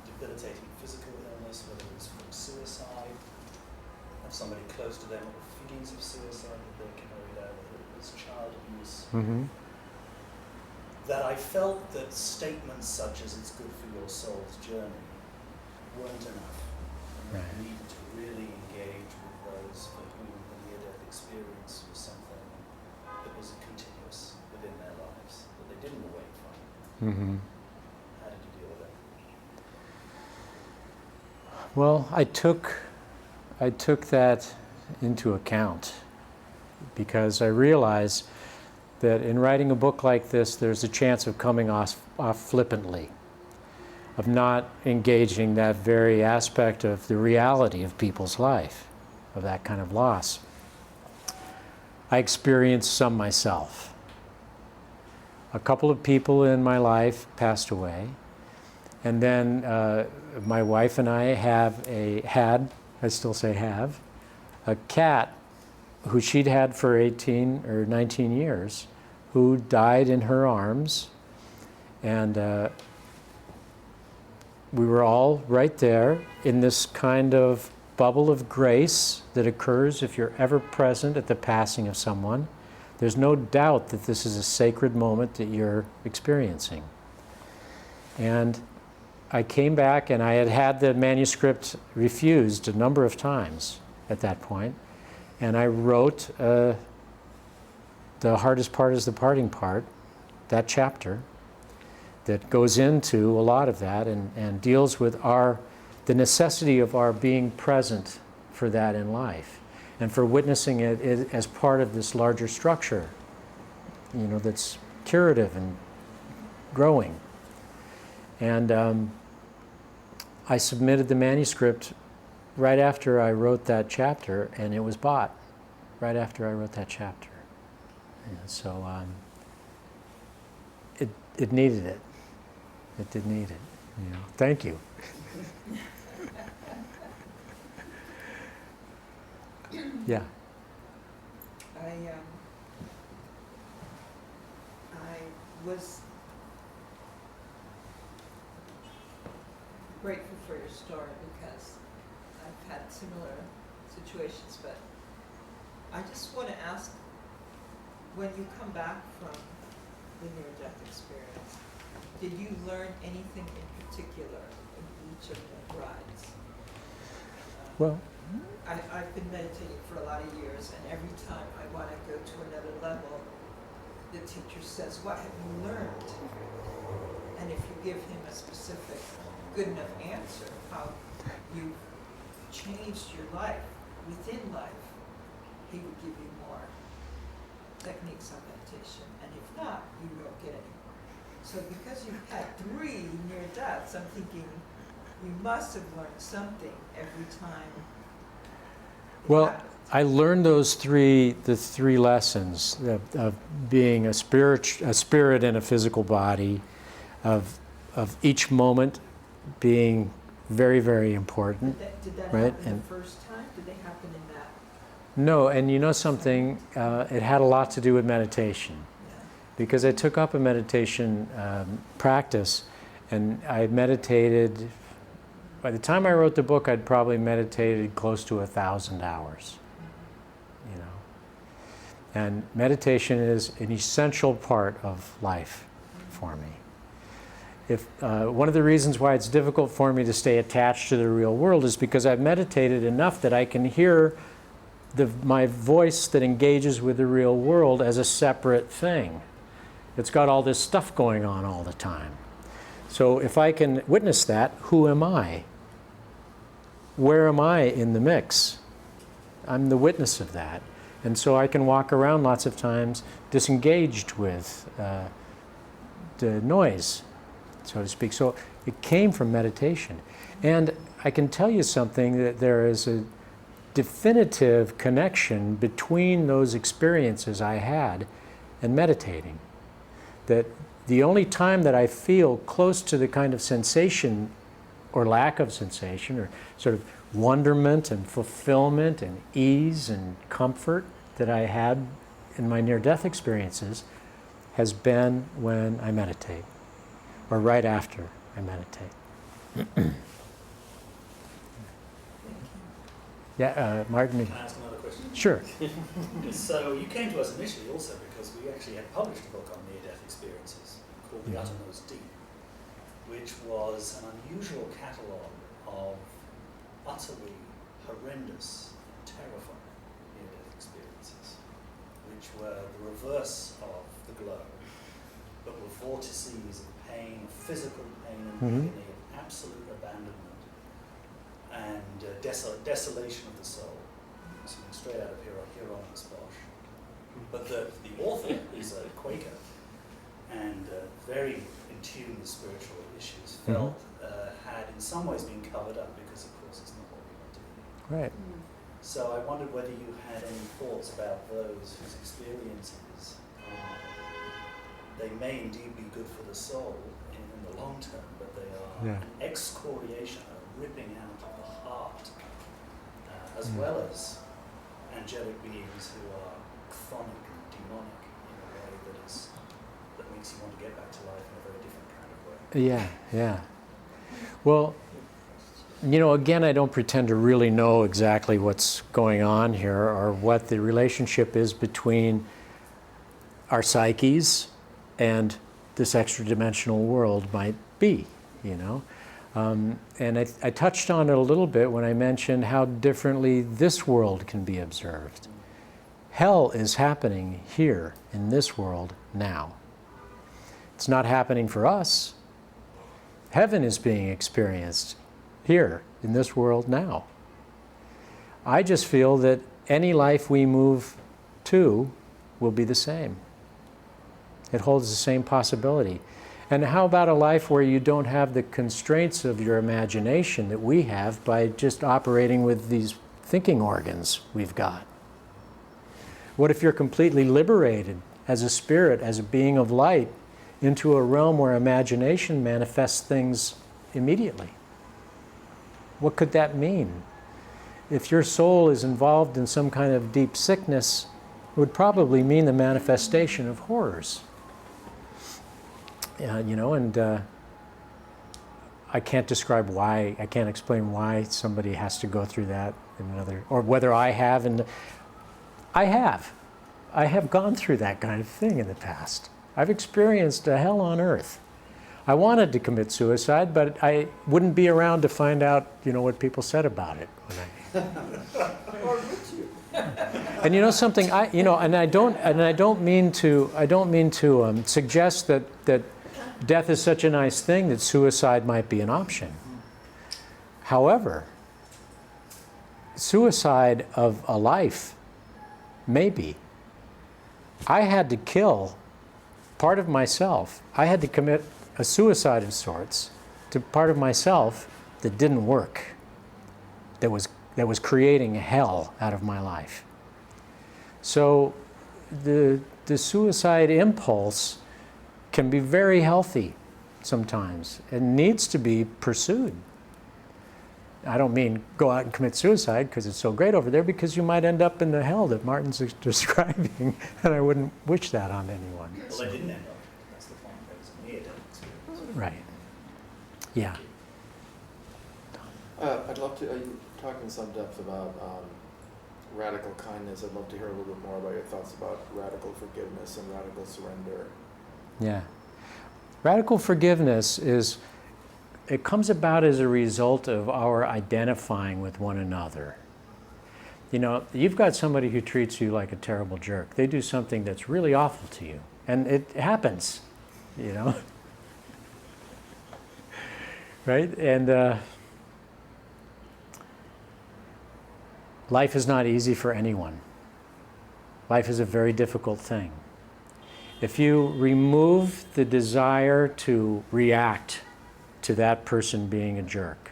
debilitating physical illness, whether it was from suicide, of somebody close to them, or feelings of suicide that they carried out, whether it was child abuse. Mm-hmm. That I felt that statements such as "it's good for your soul's journey" weren't enough. And Right. I needed to really engage with those for whom the near-death experience was something that was continuous within their lives, that they didn't awake from. Mm-hmm. How did you deal with that? Well, I took that into account because I realized that in writing a book like this, there's a chance of coming off flippantly, of not engaging that very aspect of the reality of people's life, of that kind of loss. I experienced some myself. A couple of people in my life passed away, and then my wife and I I still say have, a cat who she'd had for 18 or 19 years, who died in her arms. And we were all right there in this kind of bubble of grace that occurs if you're ever present at the passing of someone. There's no doubt that this is a sacred moment that you're experiencing. And I came back, and I had had the manuscript refused a number of times at that point. And I wrote The Hardest Part is the Parting Part, that chapter that goes into a lot of that and deals with the necessity of our being present for that in life and for witnessing it as part of this larger structure, that's curative and growing. And I submitted the manuscript right after I wrote that chapter, and it was bought right after I wrote that chapter. And so it needed it. It did need it. Thank you. Yeah. I was grateful for your story because I've had similar situations, but I just want to ask, when you come back from the near-death experience, did you learn anything in particular in each of the rides? Well, I've been meditating for a lot of years, and every time I want to go to another level, the teacher says, what have you learned? And if you give him a specific, good enough answer, how you've changed your life, within life, he would give you more techniques on meditation. And if not, you don't get any more. So because you've had 3 near deaths, I'm thinking you must have learned something every time. well, I learned the 3 lessons of being a spirit in a physical body, of each moment being very, very important. Did that right? happen And the first time? Did they happen in that? no, and you know something, it had a lot to do with meditation. Yeah. Because I took up a meditation practice, and I meditated. By the time I wrote the book, I'd probably meditated close to 1,000 hours. And meditation is an essential part of life for me. If one of the reasons why it's difficult for me to stay attached to the real world is because I've meditated enough that I can hear my voice that engages with the real world as a separate thing. It's got all this stuff going on all the time. So if I can witness that, who am I? Where am I in the mix? I'm the witness of that. And so I can walk around lots of times disengaged with the noise, so to speak. So it came from meditation. And I can tell you something, that there is a definitive connection between those experiences I had and meditating. That the only time that I feel close to the kind of sensation or lack of sensation, or sort of wonderment and fulfillment and ease and comfort that I had in my near-death experiences has been when I meditate, or right after I meditate. Yeah, Martin? Can I ask another question? Sure. So you came to us initially also because we actually had published a book on near-death experiences called The Uttermost Deep, which was an unusual catalogue of utterly horrendous, terrifying near-death experiences, which were the reverse of the glow, but were vortices of pain, physical pain and agony, of absolute abandonment, and desolation of the soul. Something straight out of Hieronymus Bosch. But the author is a Quaker, and very in tune with spiritual issues, felt had in some ways been covered up because, of course, it's not what we want to do. Right. So I wondered whether you had any thoughts about those whose experiences they may indeed be good for the soul in the long term, but they are an excoriation, a ripping out of the heart, as well as angelic beings who are chthonic and demonic in a way that makes you want to get back to life in a very different kind of way. Yeah, yeah. Well, again, I don't pretend to really know exactly what's going on here or what the relationship is between our psyches and this extra-dimensional world might be, And I touched on it a little bit when I mentioned how differently this world can be observed. Hell is happening here in this world now. It's not happening for us. Heaven is being experienced here in this world now. I just feel that any life we move to will be the same. It holds the same possibility. And how about a life where you don't have the constraints of your imagination that we have by just operating with these thinking organs we've got? What if you're completely liberated as a spirit, as a being of light, into a realm where imagination manifests things immediately? What could that mean? If your soul is involved in some kind of deep sickness, it would probably mean the manifestation of horrors. I can't describe why, I can't explain why somebody has to go through that in another, or whether I have, and I have gone through that kind of thing in the past. I've experienced a hell on earth. I wanted to commit suicide, but I wouldn't be around to find out, what people said about it. Or would you? And you know something, I don't mean to suggest that death is such a nice thing that suicide might be an option. However, suicide of a life, maybe. I had to kill part of myself. I had to commit a suicide of sorts to part of myself that didn't work, that was creating hell out of my life. So the suicide impulse can be very healthy sometimes and needs to be pursued. I don't mean go out and commit suicide because it's so great over there, because you might end up in the hell that Martin's describing, and I wouldn't wish that on anyone. Well, they didn't end up. That's the point. It was near death. Right. Yeah. I'd love to, you talk in some depth about radical kindness. I'd love to hear a little bit more about your thoughts about radical forgiveness and radical surrender. Yeah. Radical forgiveness it comes about as a result of our identifying with one another. You've got somebody who treats you like a terrible jerk. They do something that's really awful to you. And it happens, Right? And life is not easy for anyone. Life is a very difficult thing. If you remove the desire to react to that person being a jerk,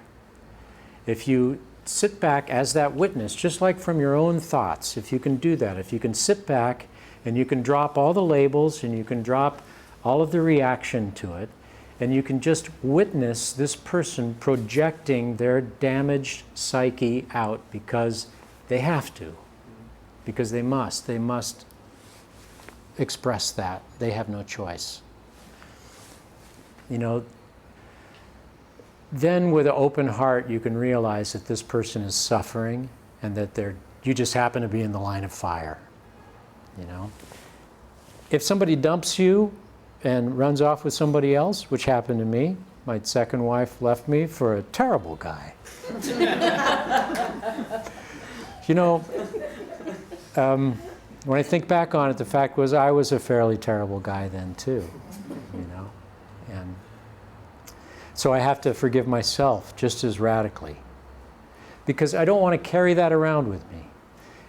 if you sit back as that witness, just like from your own thoughts, if you can do that, if you can sit back and you can drop all the labels and you can drop all of the reaction to it, and you can just witness this person projecting their damaged psyche out because they have to, because they must express that. They have no choice. Then with an open heart you can realize that this person is suffering and that you just happen to be in the line of fire. If somebody dumps you and runs off with somebody else, which happened to me, my second wife left me for a terrible guy. When I think back on it, the fact was I was a fairly terrible guy then too, and so I have to forgive myself just as radically, because I don't want to carry that around with me.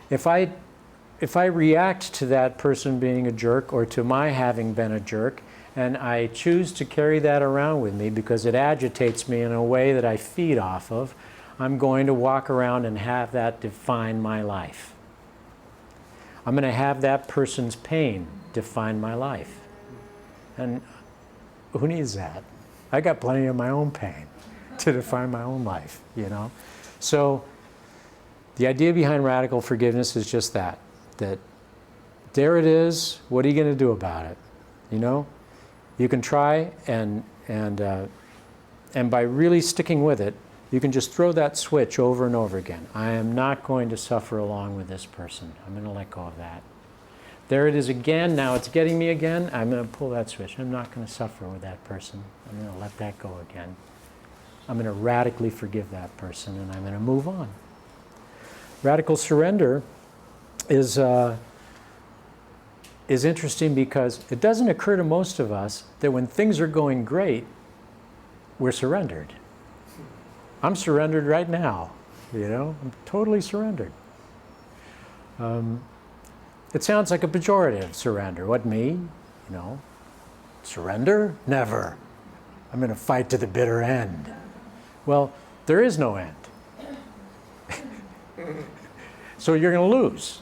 If I react to that person being a jerk or to my having been a jerk, and I choose to carry that around with me because it agitates me in a way that I feed off of, I'm going to walk around and have that define my life. I'm going to have that person's pain define my life. And who needs that? I got plenty of my own pain to define my own life, So the idea behind radical forgiveness is just that there it is, what are you going to do about it? You can try and by really sticking with it, you can just throw that switch over and over again. I am not going to suffer along with this person. I'm going to let go of that. There it is again. Now it's getting me again. I'm going to pull that switch. I'm not going to suffer with that person. I'm going to let that go again. I'm going to radically forgive that person, and I'm going to move on. Radical surrender is is interesting because it doesn't occur to most of us that when things are going great, we're surrendered. I'm surrendered right now, you know, I'm totally surrendered. It sounds like a pejorative, surrender. What, me? You know, surrender? Never. I'm going to fight to the bitter end. Well, there is no end. So you're going to lose.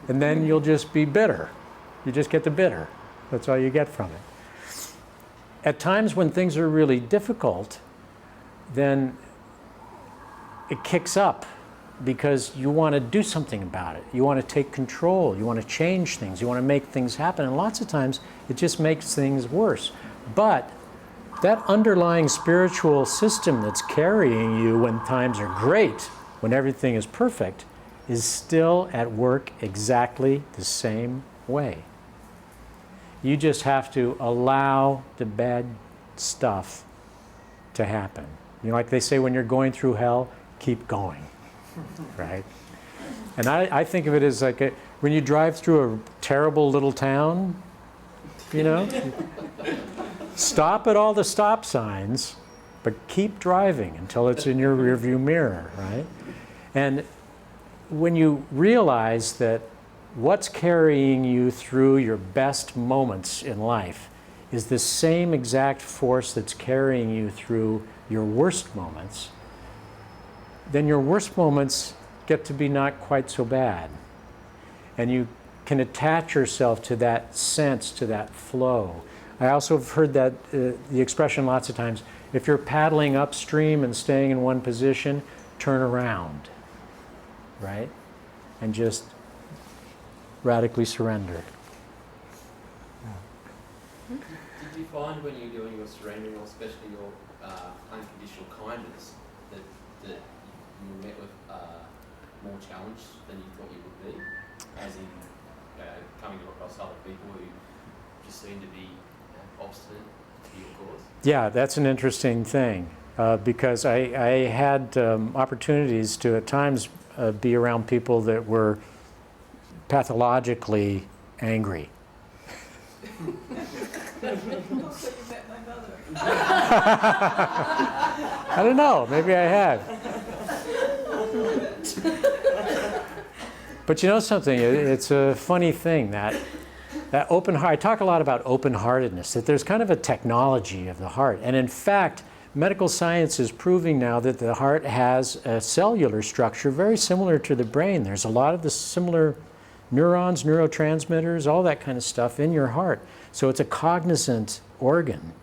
And then you'll just be bitter. You just get the bitter. That's all you get from it. At times when things are really difficult, then it kicks up because you want to do something about it. You want to take control. You want to change things. You want to make things happen. And lots of times it just makes things worse. But that underlying spiritual system that's carrying you when times are great, when everything is perfect, is still at work exactly the same way. You just have to allow the bad stuff to happen. You know, like they say, when you're going through hell, keep going, right? And I think of it as like when you drive through a terrible little town, you know, stop at all the stop signs, but keep driving until it's in your rearview mirror, right? And when you realize that what's carrying you through your best moments in life is the same exact force that's carrying you through your worst moments, then your worst moments get to be not quite so bad. And you can attach yourself to that sense, to that flow. I also have heard that the expression lots of times, if you're paddling upstream and staying in one position, turn around, right? And just radically surrender. Did you find when you're doing your surrendering, or especially your unconditional kindness, that you were met with more challenge than you thought you would be, as in coming across other people who just seem to be obstinate to your cause? Yeah, that's an interesting thing because I had opportunities to at times be around people that were pathologically angry. So you met my mother. I don't know, maybe I have. But you know something, it's a funny thing that open heart, I talk a lot about open-heartedness, that there's kind of a technology of the heart. And in fact, medical science is proving now that the heart has a cellular structure very similar to the brain. There's a lot of the similar neurons, neurotransmitters, all that kind of stuff in your heart. So it's a cognizant organ.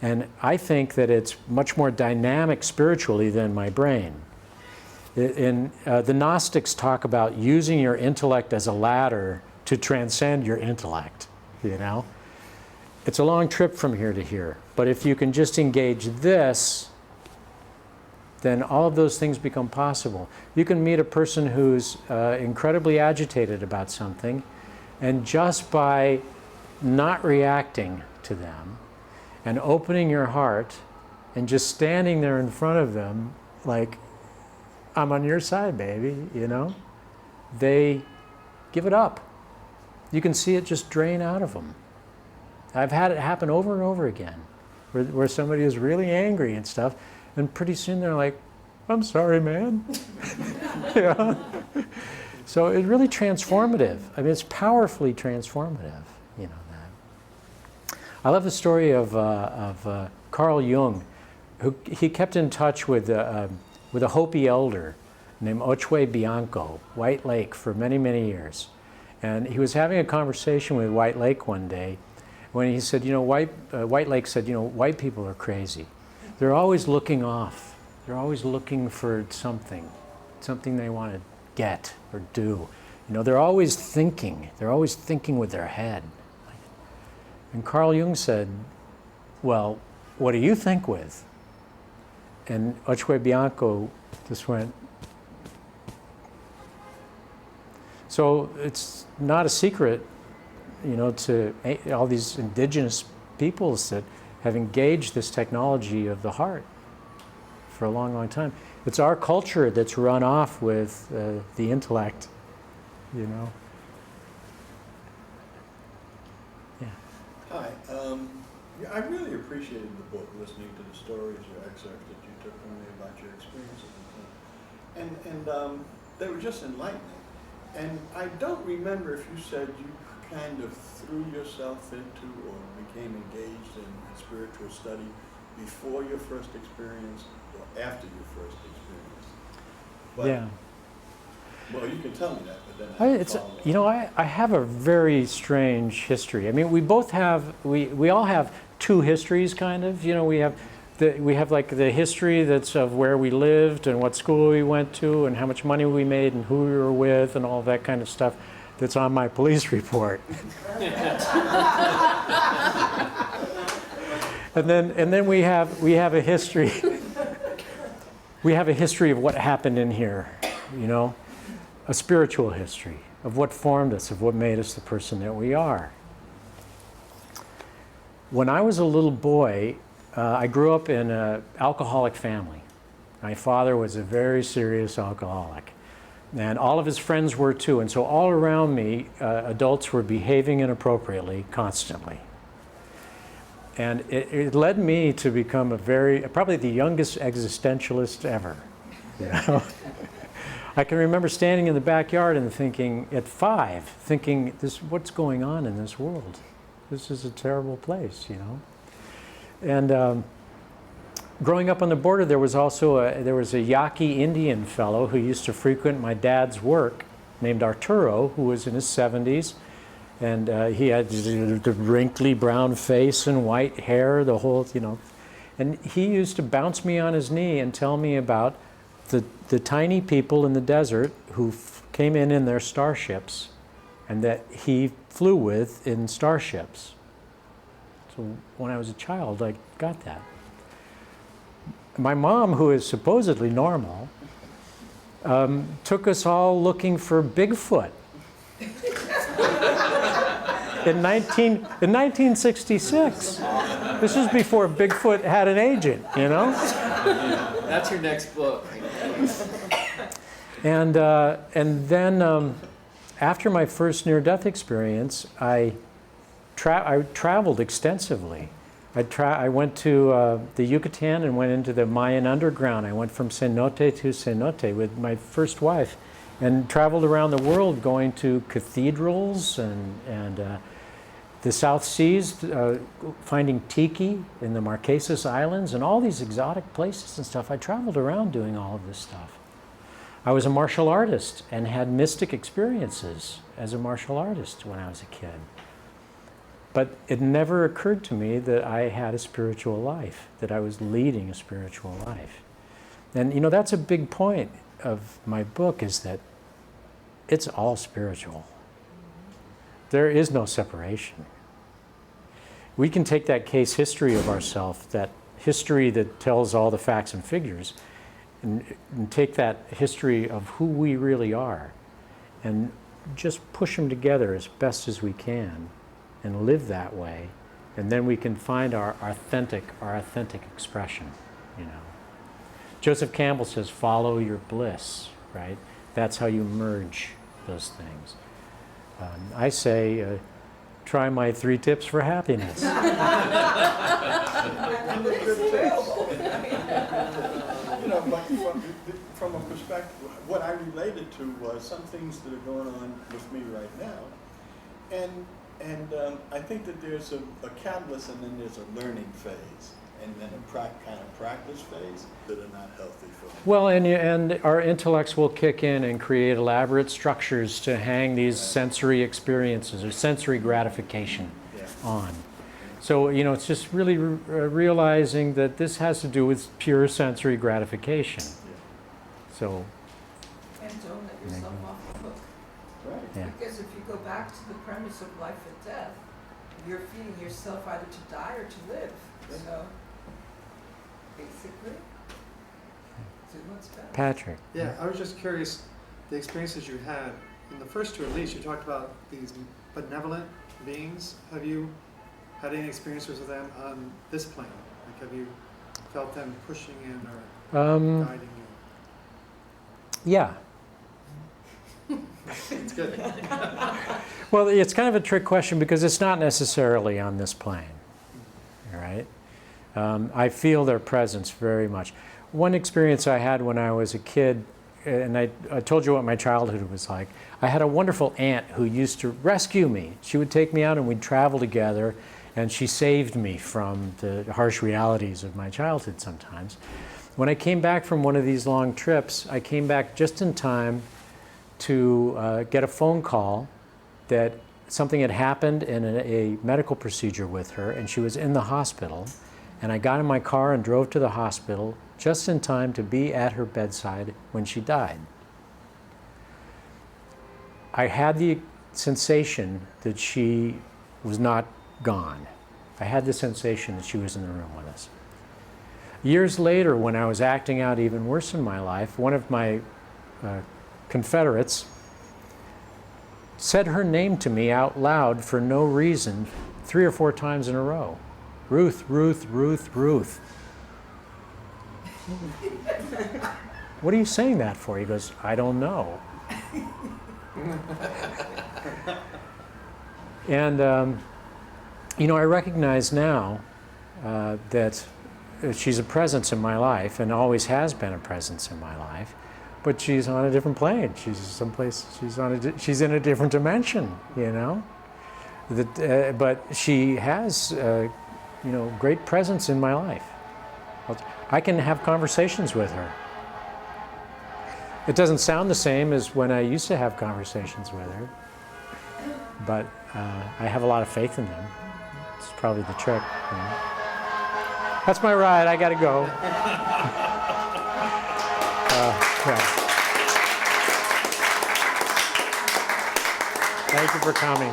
And I think that it's much more dynamic spiritually than my brain. The Gnostics talk about using your intellect as a ladder to transcend your intellect, you know? It's a long trip from here to here. But if you can just engage this, then all of those things become possible. You can meet a person who's incredibly agitated about something, and just by not reacting to them and opening your heart and just standing there in front of them like, I'm on your side, baby, you know, they give it up. You can see it just drain out of them. I've had it happen over and over again, where somebody is really angry and stuff, and pretty soon they're like, I'm sorry, man. Yeah. So it's really transformative. I mean, it's powerfully transformative, you know that. I love the story of Carl Jung, who he kept in touch with a Hopi elder named Ochwe Bianco, White Lake, for many, many years. And he was having a conversation with White Lake one day when he said, you know, White Lake said, you know, white people are crazy. They're always looking off. They're always looking for something they want to get or do. You know, they're always thinking. They're always thinking with their head. And Carl Jung said, well, what do you think with? And Ochwe Bianco just went. So it's not a secret, you know, to all these indigenous peoples that have engaged this technology of the heart for a long, long time. It's our culture that's run off with the intellect, you know. Hi. Yeah, I really appreciated the book, listening to the stories or excerpts that you took from me about your experiences and they were just enlightening. And I don't remember if you said you kind of threw yourself into or became engaged in spiritual study before your first experience or after your first experience. But, Yeah. well, you can tell me that, but then It's, you know, I have a very strange history. I mean, we all have two histories, kind of. You know, we have like the history that's of where we lived and what school we went to and how much money we made and who we were with and all that kind of stuff that's on my police report. and then we have a history. We have a history of what happened in here, you know, a spiritual history of what formed us, of what made us the person that we are. When I was a little boy, I grew up in an alcoholic family. My father was a very serious alcoholic, and all of his friends were too. And so all around me, adults were behaving inappropriately constantly. And it led me to become probably the youngest existentialist ever. You know? I can remember standing in the backyard and thinking, at 5, thinking, what's going on in this world? This is a terrible place, you know? And growing up on the border, there was also a Yaqui Indian fellow who used to frequent my dad's work, named Arturo, who was in his 70s. And he had the wrinkly brown face and white hair, the whole, you know. And he used to bounce me on his knee and tell me about the tiny people in the desert who came in their starships and that he flew with in starships. So when I was a child, I got that. My mom, who is supposedly normal, took us all looking for Bigfoot. In 1966. This was before Bigfoot had an agent, you know? That's your next book. And then after my first near-death experience, I traveled extensively. I went to the Yucatan and went into the Mayan underground. I went from cenote to cenote with my first wife and traveled around the world going to cathedrals and the South Seas, finding tiki in the Marquesas Islands and all these exotic places and stuff. I traveled around doing all of this stuff. I was a martial artist and had mystic experiences as a martial artist when I was a kid. But it never occurred to me that I had a spiritual life, that I was leading a spiritual life. And you know, that's a big point of my book, is that it's all spiritual. There is no separation. We can take that case history of ourselves, that history that tells all the facts and figures, and take that history of who we really are and just push them together as best as we can and live that way, and then we can find our authentic expression, you know. Joseph Campbell says, follow your bliss, right? That's how you merge those things. I say, try my 3 tips for happiness. You know, but from a perspective, what I related to was some things that are going on with me right now, and I think that there's a catalyst, and then there's a learning phase, and then a kind of practice phase that are not healthy for me. Well, and our intellects will kick in and create elaborate structures to hang these sensory experiences or sensory gratification on. So, you know, it's just really realizing that this has to do with pure sensory gratification. So, And don't let yourself off the hook. Right. yeah. Because if you go back to the premise of life and death, you're feeding yourself either to die or to live. So, basically, do what's best. Patrick. Yeah, I was just curious, the experiences you had, in the first 2 at least, you talked about these benevolent beings. Have you had any experiences with them on this plane? Like, have you felt them pushing in or guiding you? Yeah. It's good. Well, it's kind of a trick question because it's not necessarily on this plane, all right? I feel their presence very much. One experience I had when I was a kid, and I told you what my childhood was like. I had a wonderful aunt who used to rescue me. She would take me out and we'd travel together, and she saved me from the harsh realities of my childhood sometimes. When I came back from one of these long trips, I came back just in time to get a phone call that something had happened in a medical procedure with her, and she was in the hospital. And I got in my car and drove to the hospital just in time to be at her bedside when she died. I had the sensation that she was not gone. I had the sensation that she was in the room with us. Years later, when I was acting out even worse in my life, one of my Confederates said her name to me out loud for no reason 3 or 4 times in a row. Ruth, Ruth, Ruth, Ruth. What are you saying that for? He goes, I don't know. And, you know, I recognize now that she's a presence in my life and always has been a presence in my life, but she's on a different plane. She's someplace, she's in a different dimension, you know? But she has, you know, great presence in my life. I can have conversations with her. It doesn't sound the same as when I used to have conversations with her, but I have a lot of faith in them. It's probably the trick. You know? That's my ride. I got to go. Yeah. Thank you for coming.